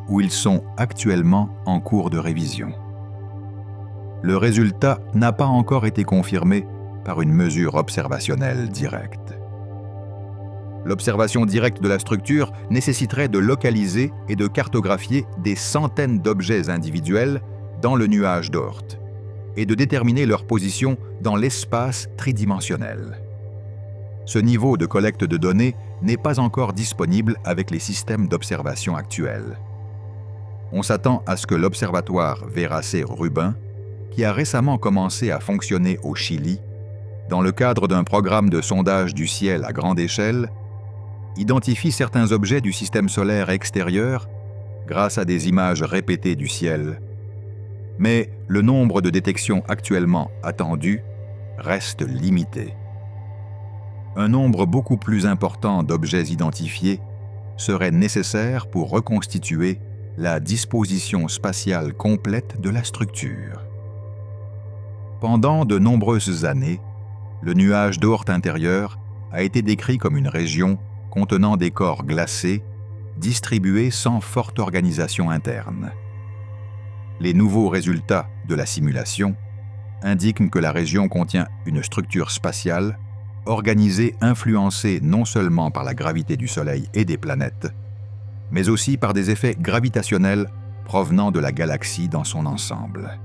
où ils sont actuellement en cours de révision. Le résultat n'a pas encore été confirmé par une mesure observationnelle directe. L'observation directe de la structure nécessiterait de localiser et de cartographier des centaines d'objets individuels dans le nuage d'Oort et de déterminer leur position dans l'espace tridimensionnel. Ce niveau de collecte de données n'est pas encore disponible avec les systèmes d'observation actuels. On s'attend à ce que l'observatoire Verace-Rubin, qui a récemment commencé à fonctionner au Chili, dans le cadre d'un programme de sondage du ciel à grande échelle, identifie certains objets du système solaire extérieur grâce à des images répétées du ciel. Mais le nombre de détections actuellement attendues reste limité. Un nombre beaucoup plus important d'objets identifiés serait nécessaire pour reconstituer la disposition spatiale complète de la structure. Pendant de nombreuses années, le nuage d'Oort intérieur a été décrit comme une région contenant des corps glacés, distribués sans forte organisation interne. Les nouveaux résultats de la simulation indiquent que la région contient une structure spatiale organisée influencée non seulement par la gravité du Soleil et des planètes, mais aussi par des effets gravitationnels provenant de la galaxie dans son ensemble.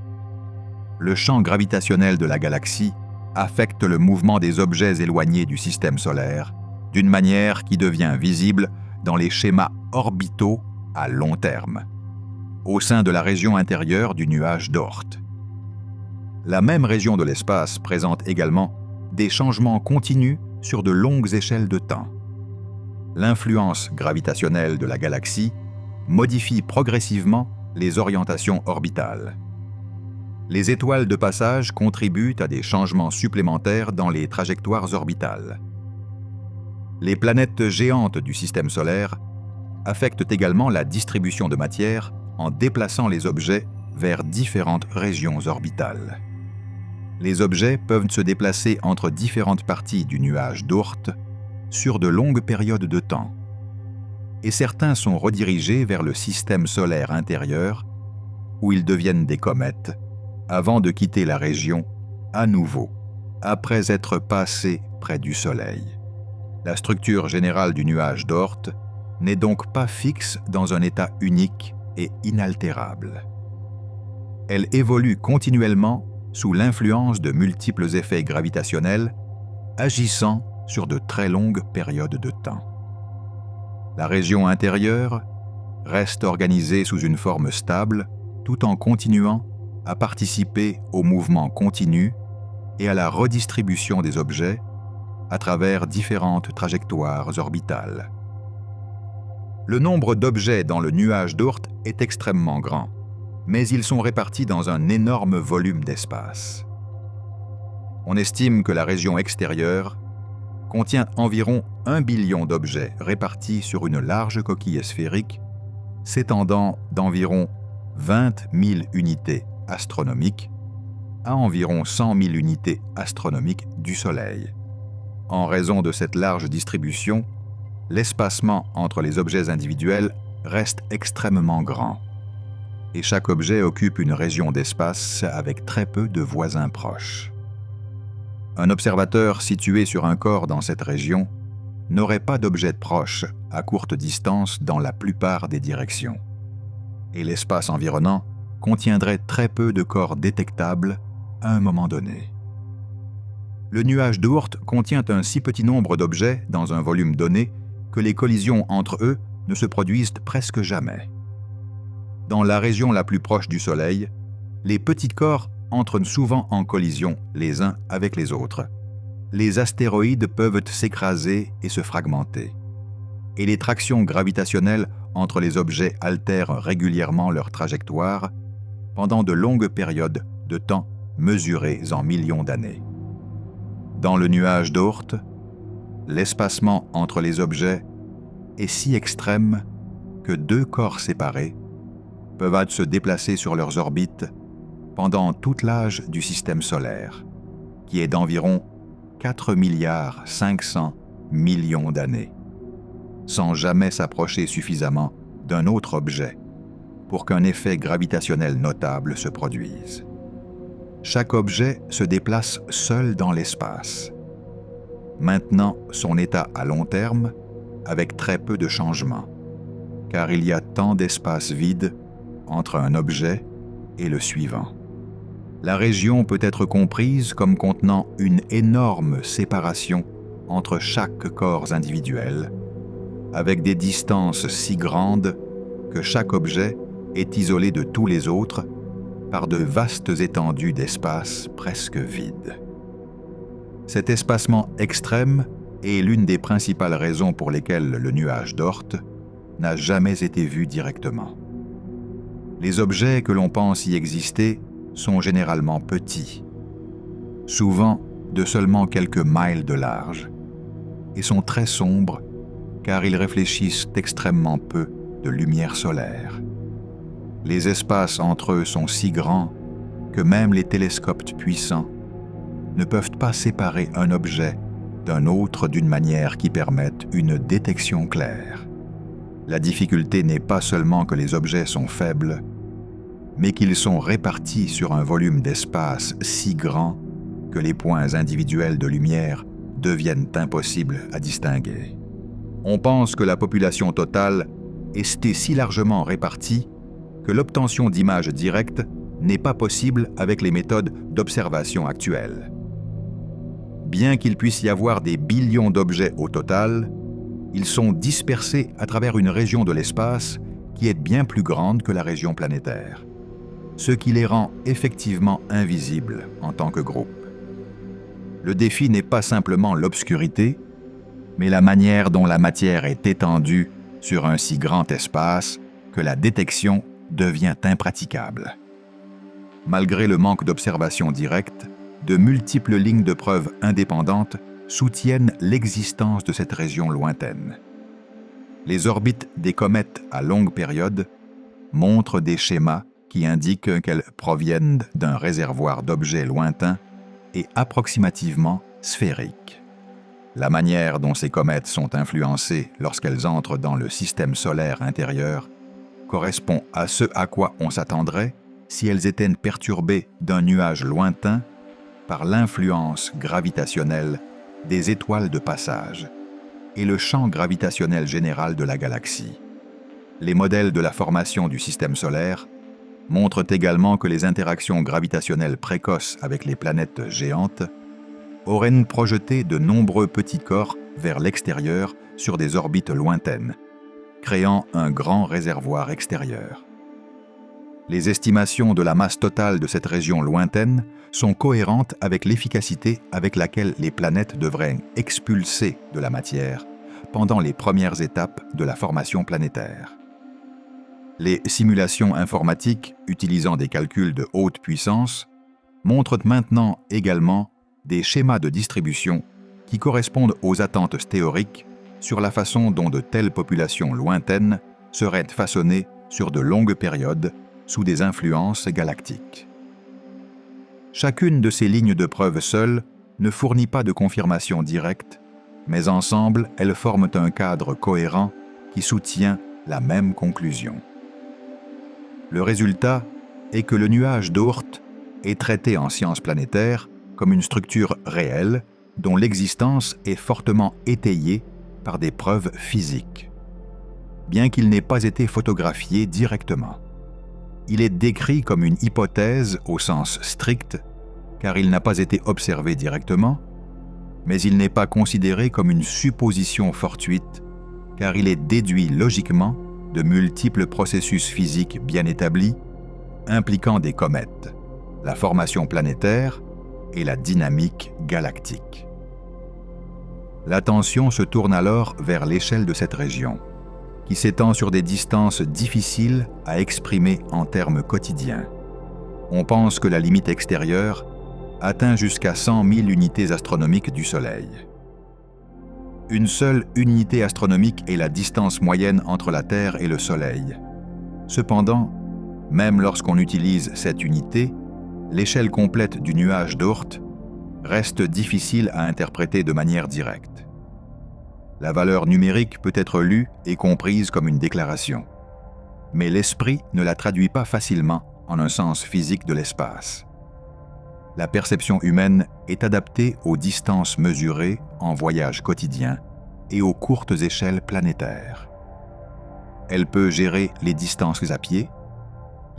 Le champ gravitationnel de la galaxie affecte le mouvement des objets éloignés du système solaire d'une manière qui devient visible dans les schémas orbitaux à long terme, au sein de la région intérieure du nuage d'Oort. La même région de l'espace présente également des changements continus sur de longues échelles de temps. L'influence gravitationnelle de la galaxie modifie progressivement les orientations orbitales. Les étoiles de passage contribuent à des changements supplémentaires dans les trajectoires orbitales. Les planètes géantes du système solaire affectent également la distribution de matière en déplaçant les objets vers différentes régions orbitales. Les objets peuvent se déplacer entre différentes parties du nuage d'Oort sur de longues périodes de temps, et certains sont redirigés vers le système solaire intérieur, où ils deviennent des comètes, avant de quitter la région à nouveau, après être passés près du Soleil. La structure générale du nuage d'Oort n'est donc pas fixe dans un état unique et inaltérable. Elle évolue continuellement sous l'influence de multiples effets gravitationnels, agissant sur de très longues périodes de temps. La région intérieure reste organisée sous une forme stable, tout en continuant à participer au mouvement continu et à la redistribution des objets à travers différentes trajectoires orbitales. Le nombre d'objets dans le nuage d'Oort est extrêmement grand, mais ils sont répartis dans un énorme volume d'espace. On estime que la région extérieure contient environ 1 billion d'objets répartis sur une large coquille sphérique s'étendant d'environ 20 000 unités astronomiques à environ 100 000 unités astronomiques du Soleil. En raison de cette large distribution, l'espacement entre les objets individuels reste extrêmement grand, et chaque objet occupe une région d'espace avec très peu de voisins proches. Un observateur situé sur un corps dans cette région n'aurait pas d'objets proches à courte distance dans la plupart des directions, et l'espace environnant contiendrait très peu de corps détectables à un moment donné. Le nuage d'Oort contient un si petit nombre d'objets dans un volume donné que les collisions entre eux ne se produisent presque jamais. Dans la région la plus proche du Soleil, les petits corps entrent souvent en collision les uns avec les autres. Les astéroïdes peuvent s'écraser et se fragmenter, et les tractions gravitationnelles entre les objets altèrent régulièrement leur trajectoire pendant de longues périodes de temps mesurées en millions d'années. Dans le nuage d'Oort, l'espacement entre les objets est si extrême que 2 corps séparés peuvent se déplacer sur leurs orbites pendant toute l'âge du système solaire, qui est d'environ 4,5 milliards d'années, sans jamais s'approcher suffisamment d'un autre objet pour qu'un effet gravitationnel notable se produise. Chaque objet se déplace seul dans l'espace, maintenant son état à long terme avec très peu de changements, car il y a tant d'espace vide entre un objet et le suivant. La région peut être comprise comme contenant une énorme séparation entre chaque corps individuel, avec des distances si grandes que chaque objet est isolé de tous les autres par de vastes étendues d'espace presque vides. Cet espacement extrême est l'une des principales raisons pour lesquelles le nuage d'Oort n'a jamais été vu directement. Les objets que l'on pense y exister sont généralement petits, souvent de seulement quelques miles de large, et sont très sombres car ils réfléchissent extrêmement peu de lumière solaire. Les espaces entre eux sont si grands que même les télescopes puissants ne peuvent pas séparer un objet d'un autre d'une manière qui permette une détection claire. La difficulté n'est pas seulement que les objets sont faibles, mais qu'ils sont répartis sur un volume d'espace si grand que les points individuels de lumière deviennent impossibles à distinguer. On pense que la population totale est si largement répartie que l'obtention d'images directes n'est pas possible avec les méthodes d'observation actuelles. Bien qu'il puisse y avoir des billions d'objets au total, ils sont dispersés à travers une région de l'espace qui est bien plus grande que la région planétaire, ce qui les rend effectivement invisibles en tant que groupe. Le défi n'est pas simplement l'obscurité, mais la manière dont la matière est étendue sur un si grand espace que la détection devient impraticable. malgré le manque d'observation directe, de multiples lignes de preuves indépendantes soutiennent l'existence de cette région lointaine. Les orbites des comètes à longue période montrent des schémas qui indiquent qu'elles proviennent d'un réservoir d'objets lointains et approximativement sphériques. La manière dont ces comètes sont influencées lorsqu'elles entrent dans le système solaire intérieur correspond à ce à quoi on s'attendrait si elles étaient perturbées d'un nuage lointain par l'influence gravitationnelle des étoiles de passage et le champ gravitationnel général de la galaxie. Les modèles de la formation du système solaire montrent également que les interactions gravitationnelles précoces avec les planètes géantes auraient projeté de nombreux petits corps vers l'extérieur sur des orbites lointaines, créant un grand réservoir extérieur. Les estimations de la masse totale de cette région lointaine sont cohérentes avec l'efficacité avec laquelle les planètes devraient expulser de la matière pendant les premières étapes de la formation planétaire. Les simulations informatiques utilisant des calculs de haute puissance montrent maintenant également des schémas de distribution qui correspondent aux attentes théoriques sur la façon dont de telles populations lointaines seraient façonnées sur de longues périodes sous des influences galactiques. Chacune de ces lignes de preuve seules ne fournit pas de confirmation directe, mais ensemble, elles forment un cadre cohérent qui soutient la même conclusion. Le résultat est que le nuage d'Oort est traité en sciences planétaires comme une structure réelle dont l'existence est fortement étayée par des preuves physiques. Bien qu'il n'ait pas été photographié directement, il est décrit comme une hypothèse au sens strict, car il n'a pas été observé directement, mais il n'est pas considéré comme une supposition fortuite, car il est déduit logiquement de multiples processus physiques bien établis, impliquant des comètes, la formation planétaire et la dynamique galactique. L'attention se tourne alors vers l'échelle de cette région, qui s'étend sur des distances difficiles à exprimer en termes quotidiens. On pense que la limite extérieure atteint jusqu'à 100 000 unités astronomiques du Soleil. Une seule unité astronomique est la distance moyenne entre la Terre et le Soleil. Cependant, même lorsqu'on utilise cette unité, l'échelle complète du nuage d'Oort reste difficile à interpréter de manière directe. La valeur numérique peut être lue et comprise comme une déclaration, mais l'esprit ne la traduit pas facilement en un sens physique de l'espace. La perception humaine est adaptée aux distances mesurées en voyage quotidien et aux courtes échelles planétaires. Elle peut gérer les distances à pied,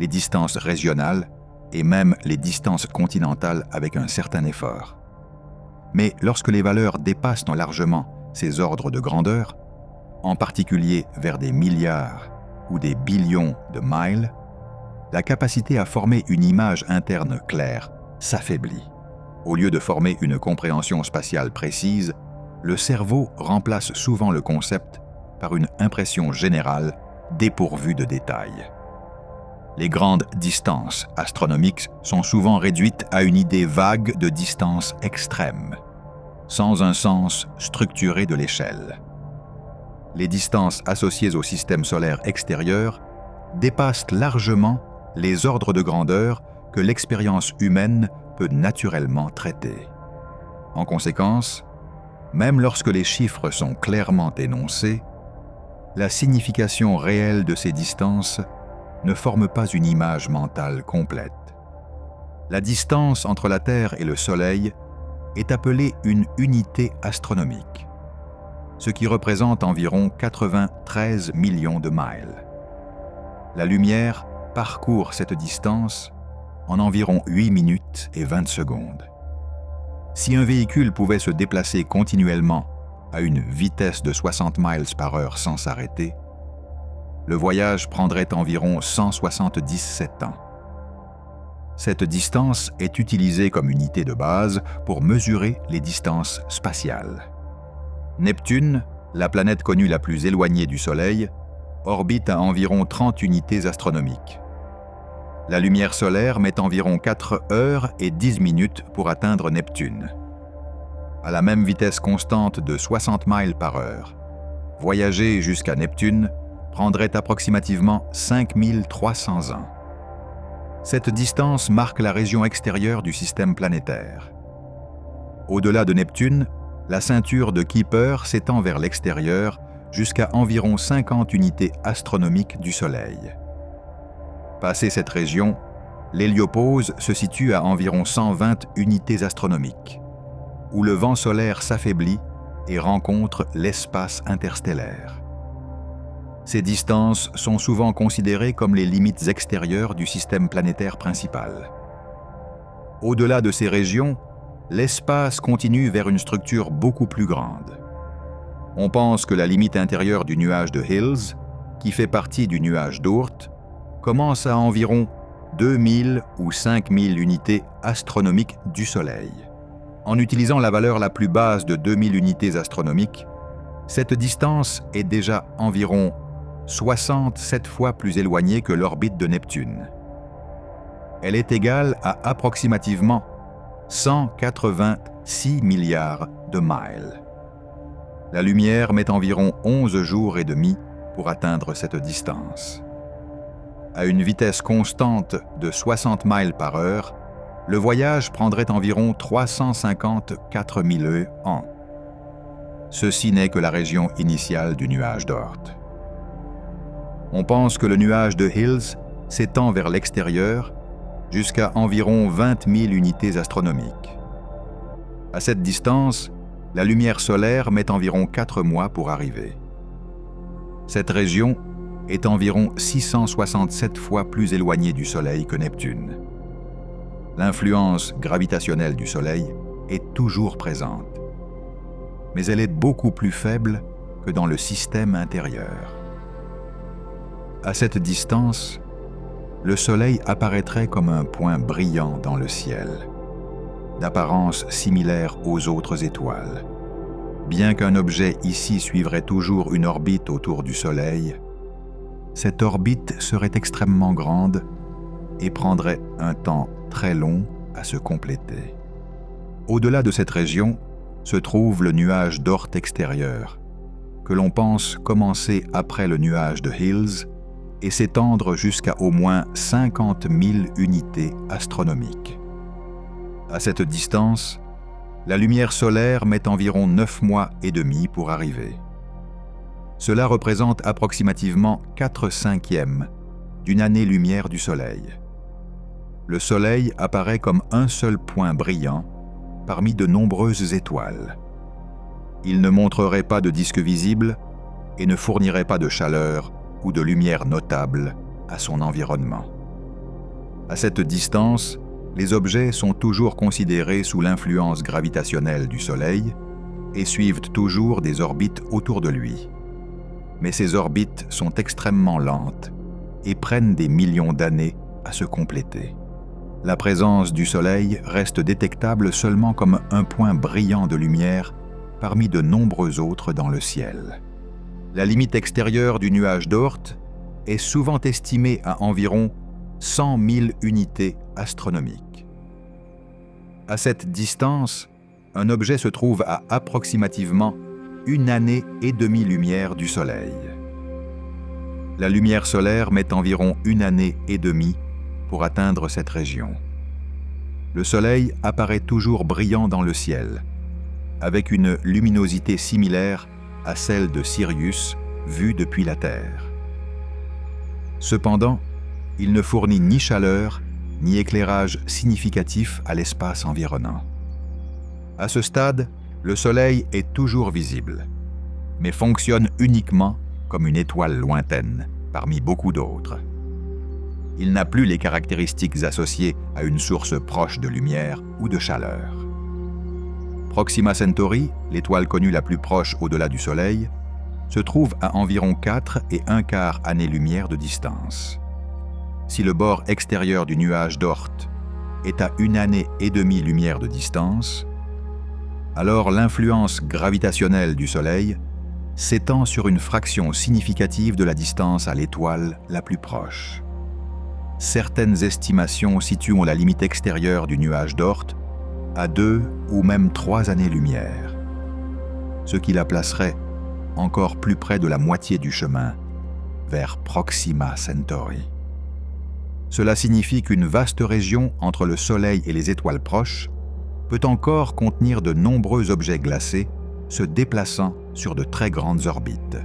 les distances régionales et même les distances continentales avec un certain effort. Mais lorsque les valeurs dépassent largement ces ordres de grandeur, en particulier vers des milliards ou des billions de miles, la capacité à former une image interne claire s'affaiblit. Au lieu de former une compréhension spatiale précise, le cerveau remplace souvent le concept par une impression générale dépourvue de détails. Les grandes distances astronomiques sont souvent réduites à une idée vague de distance extrême, sans un sens structuré de l'échelle. Les distances associées au système solaire extérieur dépassent largement les ordres de grandeur que l'expérience humaine peut naturellement traiter. En conséquence, même lorsque les chiffres sont clairement énoncés, la signification réelle de ces distances ne forme pas une image mentale complète. La distance entre la Terre et le Soleil est appelée une unité astronomique, ce qui représente environ 93 millions de miles. La lumière parcourt cette distance en environ 8 minutes et 20 secondes. Si un véhicule pouvait se déplacer continuellement à une vitesse de 60 miles par heure sans s'arrêter, le voyage prendrait environ 177 ans. Cette distance est utilisée comme unité de base pour mesurer les distances spatiales. Neptune, la planète connue la plus éloignée du Soleil, orbite à environ 30 unités astronomiques. La lumière solaire met environ 4 heures et 10 minutes pour atteindre Neptune. À la même vitesse constante de 60 miles par heure, voyager jusqu'à Neptune prendrait approximativement 5300 ans. Cette distance marque la région extérieure du système planétaire. Au-delà de Neptune, la ceinture de Kuiper s'étend vers l'extérieur jusqu'à environ 50 unités astronomiques du Soleil. Passé cette région, l'héliopause se situe à environ 120 unités astronomiques, où le vent solaire s'affaiblit et rencontre l'espace interstellaire. Ces distances sont souvent considérées comme les limites extérieures du système planétaire principal. Au-delà de ces régions, l'espace continue vers une structure beaucoup plus grande. On pense que la limite intérieure du nuage de Hills, qui fait partie du nuage d'Oort, commence à environ 2000 ou 5000 unités astronomiques du Soleil. En utilisant la valeur la plus basse de 2000 unités astronomiques, cette distance est déjà environ 67 fois plus éloignée que l'orbite de Neptune. Elle est égale à approximativement 186 milliards de miles. La lumière met environ 11 jours et demi pour atteindre cette distance. À une vitesse constante de 60 miles par heure, le voyage prendrait environ 354 000 ans. Ceci n'est que la région initiale du nuage d'Oort. On pense que le nuage de Hills s'étend vers l'extérieur jusqu'à environ 20 000 unités astronomiques. À cette distance, la lumière solaire met environ 4 mois pour arriver. Cette région est environ 667 fois plus éloignée du Soleil que Neptune. L'influence gravitationnelle du Soleil est toujours présente, mais elle est beaucoup plus faible que dans le système intérieur. À cette distance, le Soleil apparaîtrait comme un point brillant dans le ciel, d'apparence similaire aux autres étoiles. Bien qu'un objet ici suivrait toujours une orbite autour du Soleil, cette orbite serait extrêmement grande et prendrait un temps très long à se compléter. Au-delà de cette région se trouve le nuage d'Oort extérieur, que l'on pense commencer après le nuage de Hills et s'étendre jusqu'à au moins 50 000 unités astronomiques. À cette distance, la lumière solaire met environ 9 mois et demi pour arriver. Cela représente approximativement 4/5 d'une année-lumière du Soleil. Le Soleil apparaît comme un seul point brillant parmi de nombreuses étoiles. Il ne montrerait pas de disque visible et ne fournirait pas de chaleur ou de lumière notable à son environnement. À cette distance, les objets sont toujours considérés sous l'influence gravitationnelle du Soleil et suivent toujours des orbites autour de lui. Mais ces orbites sont extrêmement lentes et prennent des millions d'années à se compléter. La présence du Soleil reste détectable seulement comme un point brillant de lumière parmi de nombreux autres dans le ciel. La limite extérieure du nuage d'Oort est souvent estimée à environ 100 000 unités astronomiques. À cette distance, un objet se trouve à approximativement 1 année et demie-lumière du Soleil. La lumière solaire met environ 1 année et demie pour atteindre cette région. Le Soleil apparaît toujours brillant dans le ciel, avec une luminosité similaire à celle de Sirius vue depuis la Terre. Cependant, il ne fournit ni chaleur ni éclairage significatif à l'espace environnant. À ce stade, le Soleil est toujours visible, mais fonctionne uniquement comme une étoile lointaine parmi beaucoup d'autres. Il n'a plus les caractéristiques associées à une source proche de lumière ou de chaleur. Proxima Centauri, l'étoile connue la plus proche au-delà du Soleil, se trouve à environ 4 1/4 années-lumière de distance. Si le bord extérieur du nuage d'Oort est à 1 année et demie-lumière de distance, alors l'influence gravitationnelle du Soleil s'étend sur une fraction significative de la distance à l'étoile la plus proche. certaines estimations situent la limite extérieure du nuage d'Oort à 2 ou même 3 années-lumière, ce qui la placerait encore plus près de la moitié du chemin, vers Proxima Centauri. Cela signifie qu'une vaste région entre le Soleil et les étoiles proches peut encore contenir de nombreux objets glacés se déplaçant sur de très grandes orbites.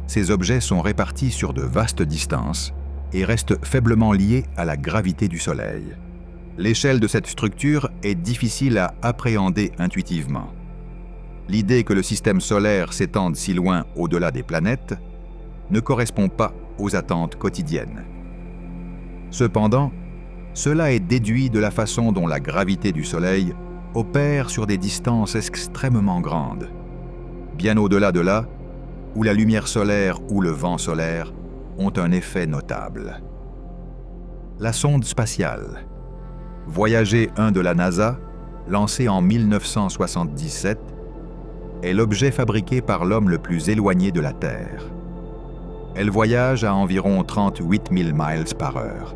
Ces objets sont répartis sur de vastes distances et restent faiblement liés à la gravité du Soleil. L'échelle de cette structure est difficile à appréhender intuitivement. L'idée que le système solaire s'étende si loin au-delà des planètes ne correspond pas aux attentes quotidiennes. Cependant, cela est déduit de la façon dont la gravité du Soleil opère sur des distances extrêmement grandes, bien au-delà de là où la lumière solaire ou le vent solaire ont un effet notable. La sonde spatiale, Voyager 1 de la NASA, lancée en 1977, est l'objet fabriqué par l'homme le plus éloigné de la Terre. Elle voyage à environ 38 000 miles par heure,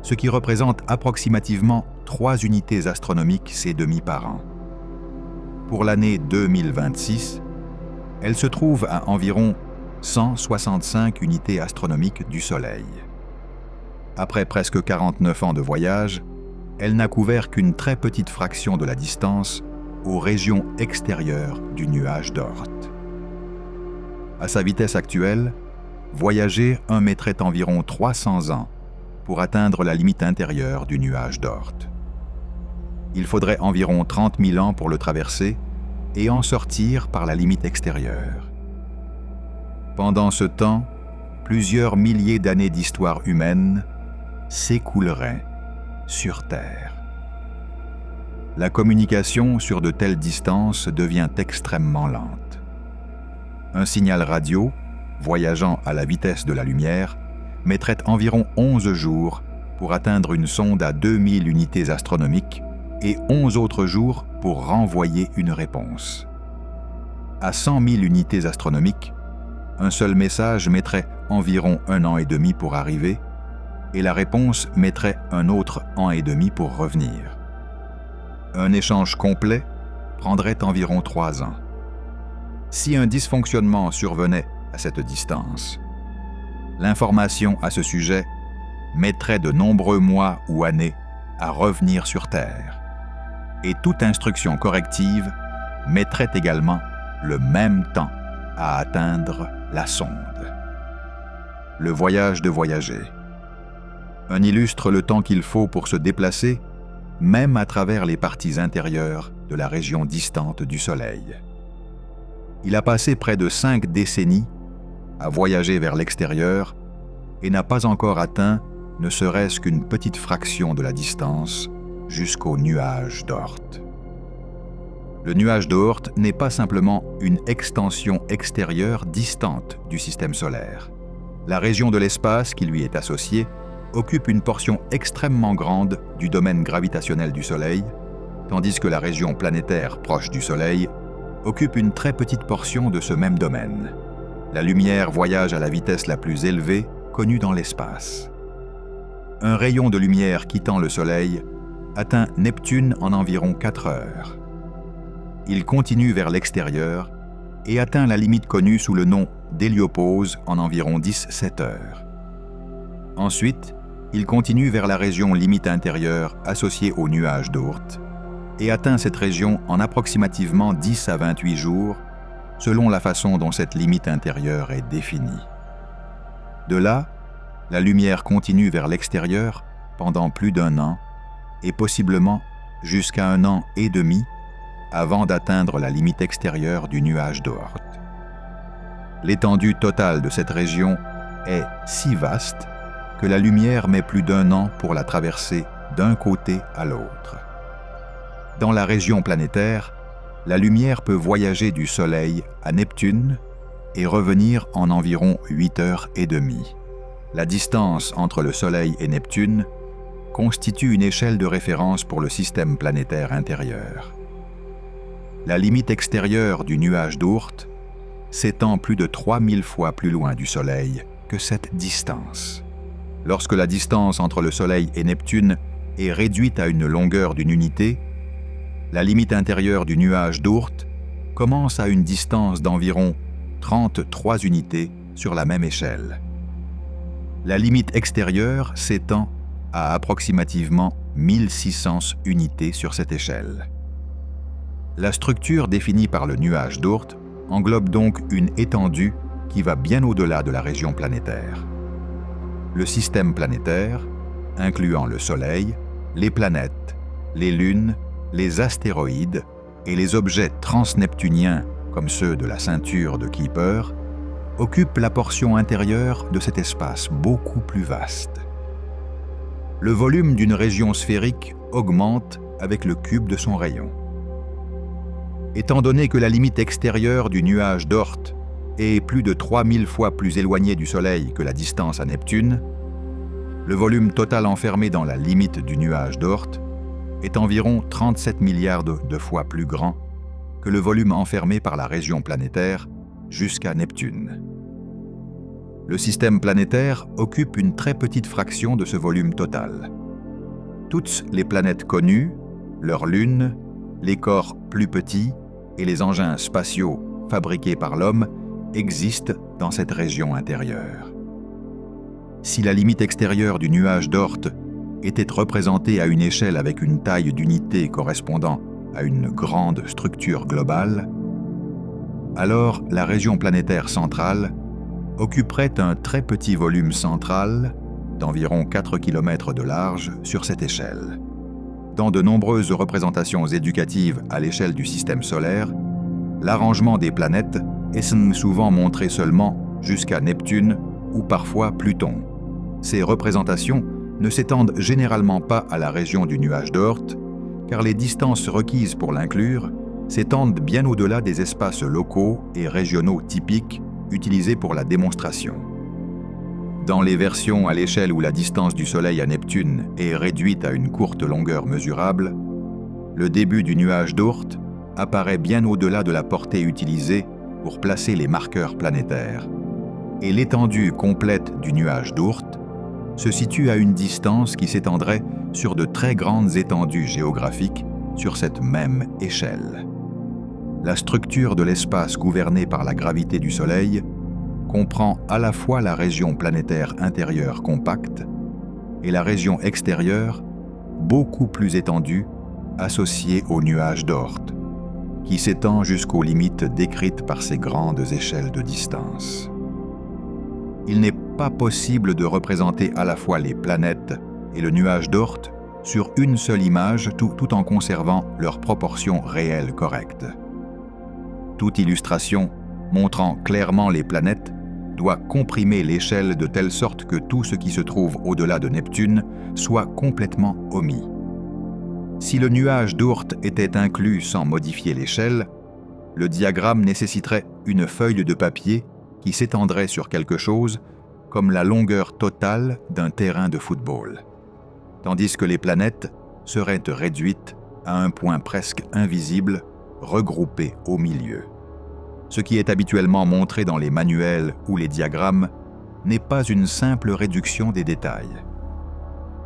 ce qui représente approximativement 3 unités astronomiques et demie par an. Pour l'année 2026, elle se trouve à environ 165 unités astronomiques du Soleil. Après presque 49 ans de voyage, elle n'a couvert qu'une très petite fraction de la distance aux régions extérieures du nuage d'Oort. À sa vitesse actuelle, Voyager 1 mettrait environ 300 ans pour atteindre la limite intérieure du nuage d'Oort. Il faudrait environ 30 000 ans pour le traverser et en sortir par la limite extérieure. Pendant ce temps, plusieurs milliers d'années d'histoire humaine s'écouleraient sur Terre. La communication sur de telles distances devient extrêmement lente. Un signal radio, voyageant à la vitesse de la lumière, mettrait environ 11 jours pour atteindre une sonde à 2000 unités astronomiques et 11 autres jours pour renvoyer une réponse. À 100 000 unités astronomiques, un seul message mettrait environ 1 an et demi pour arriver et la réponse mettrait un autre an et demi pour revenir. Un échange complet prendrait environ 3 ans. Si un dysfonctionnement survenait à cette distance, l'information à ce sujet mettrait de nombreux mois ou années à revenir sur Terre, et toute instruction corrective mettrait également le même temps à atteindre la sonde. Le voyage de Voyager. Un illustre le temps qu'il faut pour se déplacer, même à travers les parties intérieures de la région distante du Soleil. Il a passé près de 5 décennies à voyager vers l'extérieur et n'a pas encore atteint ne serait-ce qu'une petite fraction de la distance jusqu'au nuage d'Oort. Le nuage d'Oort n'est pas simplement une extension extérieure distante du système solaire. La région de l'espace qui lui est associée occupe une portion extrêmement grande du domaine gravitationnel du Soleil, tandis que la région planétaire proche du Soleil occupe une très petite portion de ce même domaine. La lumière voyage à la vitesse la plus élevée connue dans l'espace. Un rayon de lumière quittant le Soleil atteint Neptune en environ 4 heures. Il continue vers l'extérieur et atteint la limite connue sous le nom d'héliopause en environ 17 heures. Ensuite, il continue vers la région limite intérieure associée au nuage d'Oort et atteint cette région en approximativement 10 à 28 jours, selon la façon dont cette limite intérieure est définie. De là, la lumière continue vers l'extérieur pendant plus d'1 an et possiblement jusqu'à 1 an et demi avant d'atteindre la limite extérieure du nuage d'Oort. L'étendue totale de cette région est si vaste que la lumière met plus d'1 an pour la traverser d'un côté à l'autre. Dans la région planétaire, la lumière peut voyager du Soleil à Neptune et revenir en environ 8 heures et demie. La distance entre le Soleil et Neptune constitue une échelle de référence pour le système planétaire intérieur. La limite extérieure du nuage d'Oort s'étend plus de 3000 fois plus loin du Soleil que cette distance. Lorsque la distance entre le Soleil et Neptune est réduite à une longueur d'une unité, la limite intérieure du nuage d'Oort commence à une distance d'environ 33 unités sur la même échelle. La limite extérieure s'étend à approximativement 1600 unités sur cette échelle. La structure définie par le nuage d'Oort englobe donc une étendue qui va bien au-delà de la région planétaire. Le système planétaire, incluant le Soleil, les planètes, les lunes, les astéroïdes et les objets transneptuniens comme ceux de la ceinture de Kuiper, occupe la portion intérieure de cet espace beaucoup plus vaste. Le volume d'une région sphérique augmente avec le cube de son rayon. Étant donné que la limite extérieure du nuage d'Oort est plus de 3000 fois plus éloignée du Soleil que la distance à Neptune, le volume total enfermé dans la limite du nuage d'Oort est environ 37 milliards de fois plus grand que le volume enfermé par la région planétaire jusqu'à Neptune. Le système planétaire occupe une très petite fraction de ce volume total. Toutes les planètes connues, leurs lunes, les corps plus petits et les engins spatiaux fabriqués par l'homme existent dans cette région intérieure. Si la limite extérieure du nuage d'Oort était représentée à une échelle avec une taille d'unité correspondant à une grande structure globale, alors la région planétaire centrale occuperait un très petit volume central d'environ 4 km de large sur cette échelle. Dans de nombreuses représentations éducatives à l'échelle du système solaire, l'arrangement des planètes est souvent montré seulement jusqu'à Neptune ou parfois Pluton. Ces représentations ne s'étendent généralement pas à la région du nuage d'Oort, car les distances requises pour l'inclure s'étendent bien au-delà des espaces locaux et régionaux typiques utilisés pour la démonstration. Dans les versions à l'échelle où la distance du Soleil à Neptune est réduite à une courte longueur mesurable, le début du nuage d'Oort apparaît bien au-delà de la portée utilisée pour placer les marqueurs planétaires, et l'étendue complète du nuage d'Oort se situe à une distance qui s'étendrait sur de très grandes étendues géographiques sur cette même échelle. La structure de l'espace gouverné par la gravité du Soleil comprend à la fois la région planétaire intérieure compacte et la région extérieure beaucoup plus étendue associée au nuage d'Oort, qui s'étend jusqu'aux limites décrites par ces grandes échelles de distance. Il n'est pas possible de représenter à la fois les planètes et le nuage d'Oort sur une seule image tout en conservant leurs proportions réelles correctes. Toute illustration montrant clairement les planètes doit comprimer l'échelle de telle sorte que tout ce qui se trouve au-delà de Neptune soit complètement omis. Si le nuage d'Oort était inclus sans modifier l'échelle, le diagramme nécessiterait une feuille de papier qui s'étendrait sur quelque chose comme la longueur totale d'un terrain de football, tandis que les planètes seraient réduites à un point presque invisible regroupé au milieu. Ce qui est habituellement montré dans les manuels ou les diagrammes n'est pas une simple réduction des détails.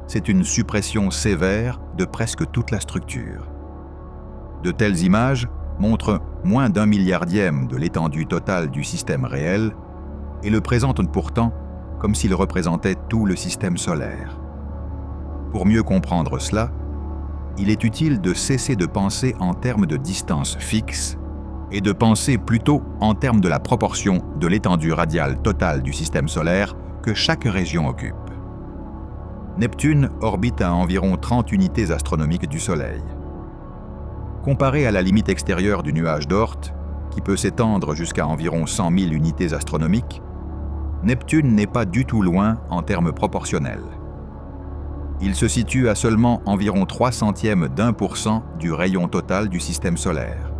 C'est une suppression sévère de presque toute la structure. De telles images montrent moins d'1 milliardième de l'étendue totale du système réel et le présentent pourtant comme s'il représentait tout le système solaire. Pour mieux comprendre cela, il est utile de cesser de penser en termes de distance fixe et de penser plutôt en termes de la proportion de l'étendue radiale totale du système solaire que chaque région occupe. Neptune orbite à environ 30 unités astronomiques du Soleil. Comparé à la limite extérieure du nuage d'Oort, qui peut s'étendre jusqu'à environ 100 000 unités astronomiques, Neptune n'est pas du tout loin en termes proportionnels. Il se situe à seulement environ 0,03% du rayon total du système solaire.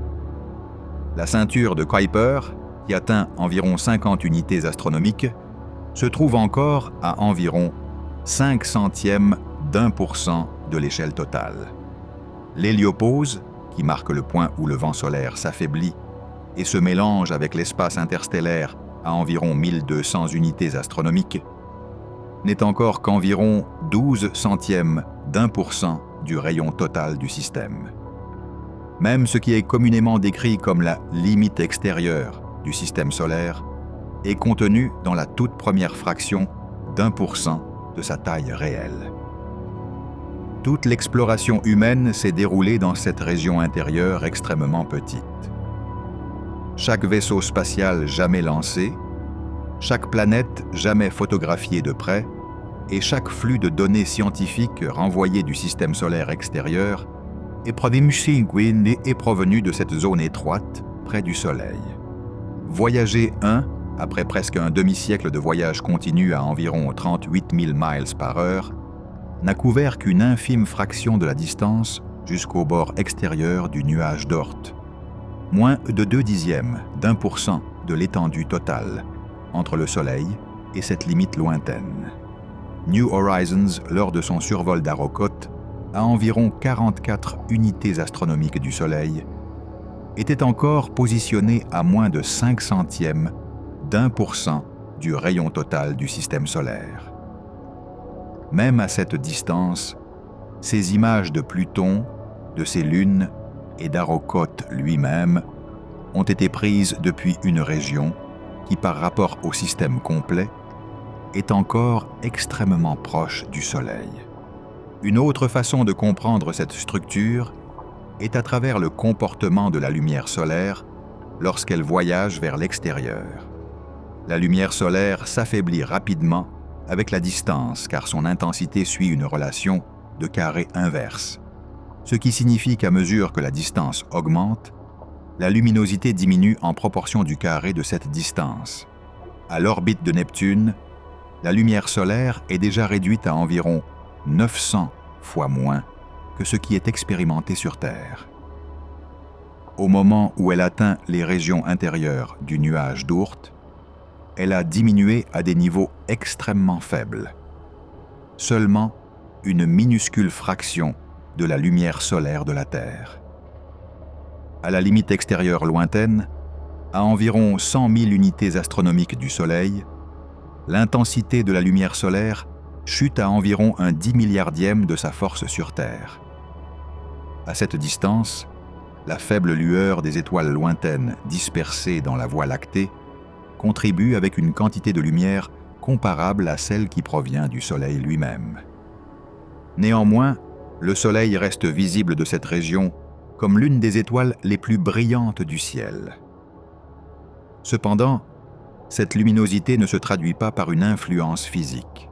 La ceinture de Kuiper, qui atteint environ 50 unités astronomiques, se trouve encore à environ 0,05% de l'échelle totale. L'héliopause, qui marque le point où le vent solaire s'affaiblit et se mélange avec l'espace interstellaire à environ 1200 unités astronomiques, n'est encore qu'environ 12 centièmes d'1% du rayon total du système. Même ce qui est communément décrit comme la limite extérieure du système solaire est contenu dans la toute première fraction d'1% de sa taille réelle. Toute l'exploration humaine s'est déroulée dans cette région intérieure extrêmement petite. Chaque vaisseau spatial jamais lancé, chaque planète jamais photographiée de près et chaque flux de données scientifiques renvoyé du système solaire extérieur est provenu de cette zone étroite près du Soleil. Voyager 1, après presque un demi-siècle de voyage continu à environ 38 000 miles par heure, n'a couvert qu'une infime fraction de la distance jusqu'au bord extérieur du nuage d'Oort, moins de 0,2% de l'étendue totale entre le Soleil et cette limite lointaine. New Horizons, lors de son survol d'Arrokoth, à environ 44 unités astronomiques du Soleil, était encore positionné à moins de 5 centièmes d'1% du rayon total du système solaire. Même à cette distance, ces images de Pluton, de ses lunes et d'Arrokoth lui-même ont été prises depuis une région qui, par rapport au système complet, est encore extrêmement proche du Soleil. Une autre façon de comprendre cette structure est à travers le comportement de la lumière solaire lorsqu'elle voyage vers l'extérieur. La lumière solaire s'affaiblit rapidement avec la distance car son intensité suit une relation de carré inverse, ce qui signifie qu'à mesure que la distance augmente, la luminosité diminue en proportion du carré de cette distance. À l'orbite de Neptune, la lumière solaire est déjà réduite à environ 900 fois moins que ce qui est expérimenté sur Terre. Au moment où elle atteint les régions intérieures du nuage d'Oort, elle a diminué à des niveaux extrêmement faibles. Seulement une minuscule fraction de la lumière solaire de la Terre. À la limite extérieure lointaine, à environ 100 000 unités astronomiques du Soleil, l'intensité de la lumière solaire chute à environ un 10 milliardième de sa force sur Terre. À cette distance, la faible lueur des étoiles lointaines dispersées dans la Voie lactée contribue avec une quantité de lumière comparable à celle qui provient du Soleil lui-même. Néanmoins, le Soleil reste visible de cette région comme l'une des étoiles les plus brillantes du ciel. Cependant, cette luminosité ne se traduit pas par une influence physique.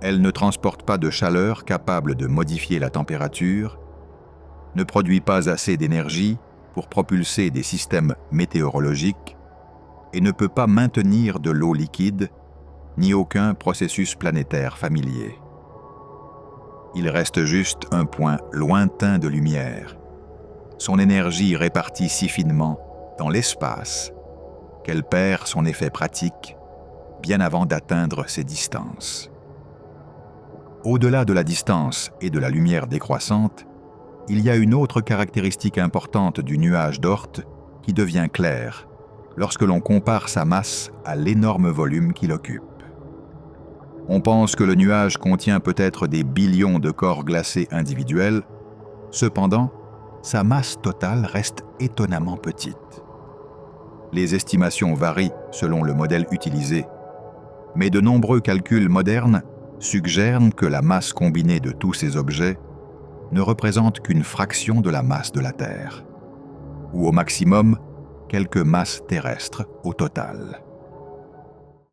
Elle ne transporte pas de chaleur capable de modifier la température, ne produit pas assez d'énergie pour propulser des systèmes météorologiques et ne peut pas maintenir de l'eau liquide ni aucun processus planétaire familier. Il reste juste un point lointain de lumière, son énergie répartie si finement dans l'espace qu'elle perd son effet pratique bien avant d'atteindre ces distances. Au-delà de la distance et de la lumière décroissante, il y a une autre caractéristique importante du nuage d'Oort qui devient claire lorsque l'on compare sa masse à l'énorme volume qu'il occupe. On pense que le nuage contient peut-être des billions de corps glacés individuels, cependant, sa masse totale reste étonnamment petite. Les estimations varient selon le modèle utilisé, mais de nombreux calculs modernes suggèrent que la masse combinée de tous ces objets ne représente qu'une fraction de la masse de la Terre, ou au maximum quelques masses terrestres au total.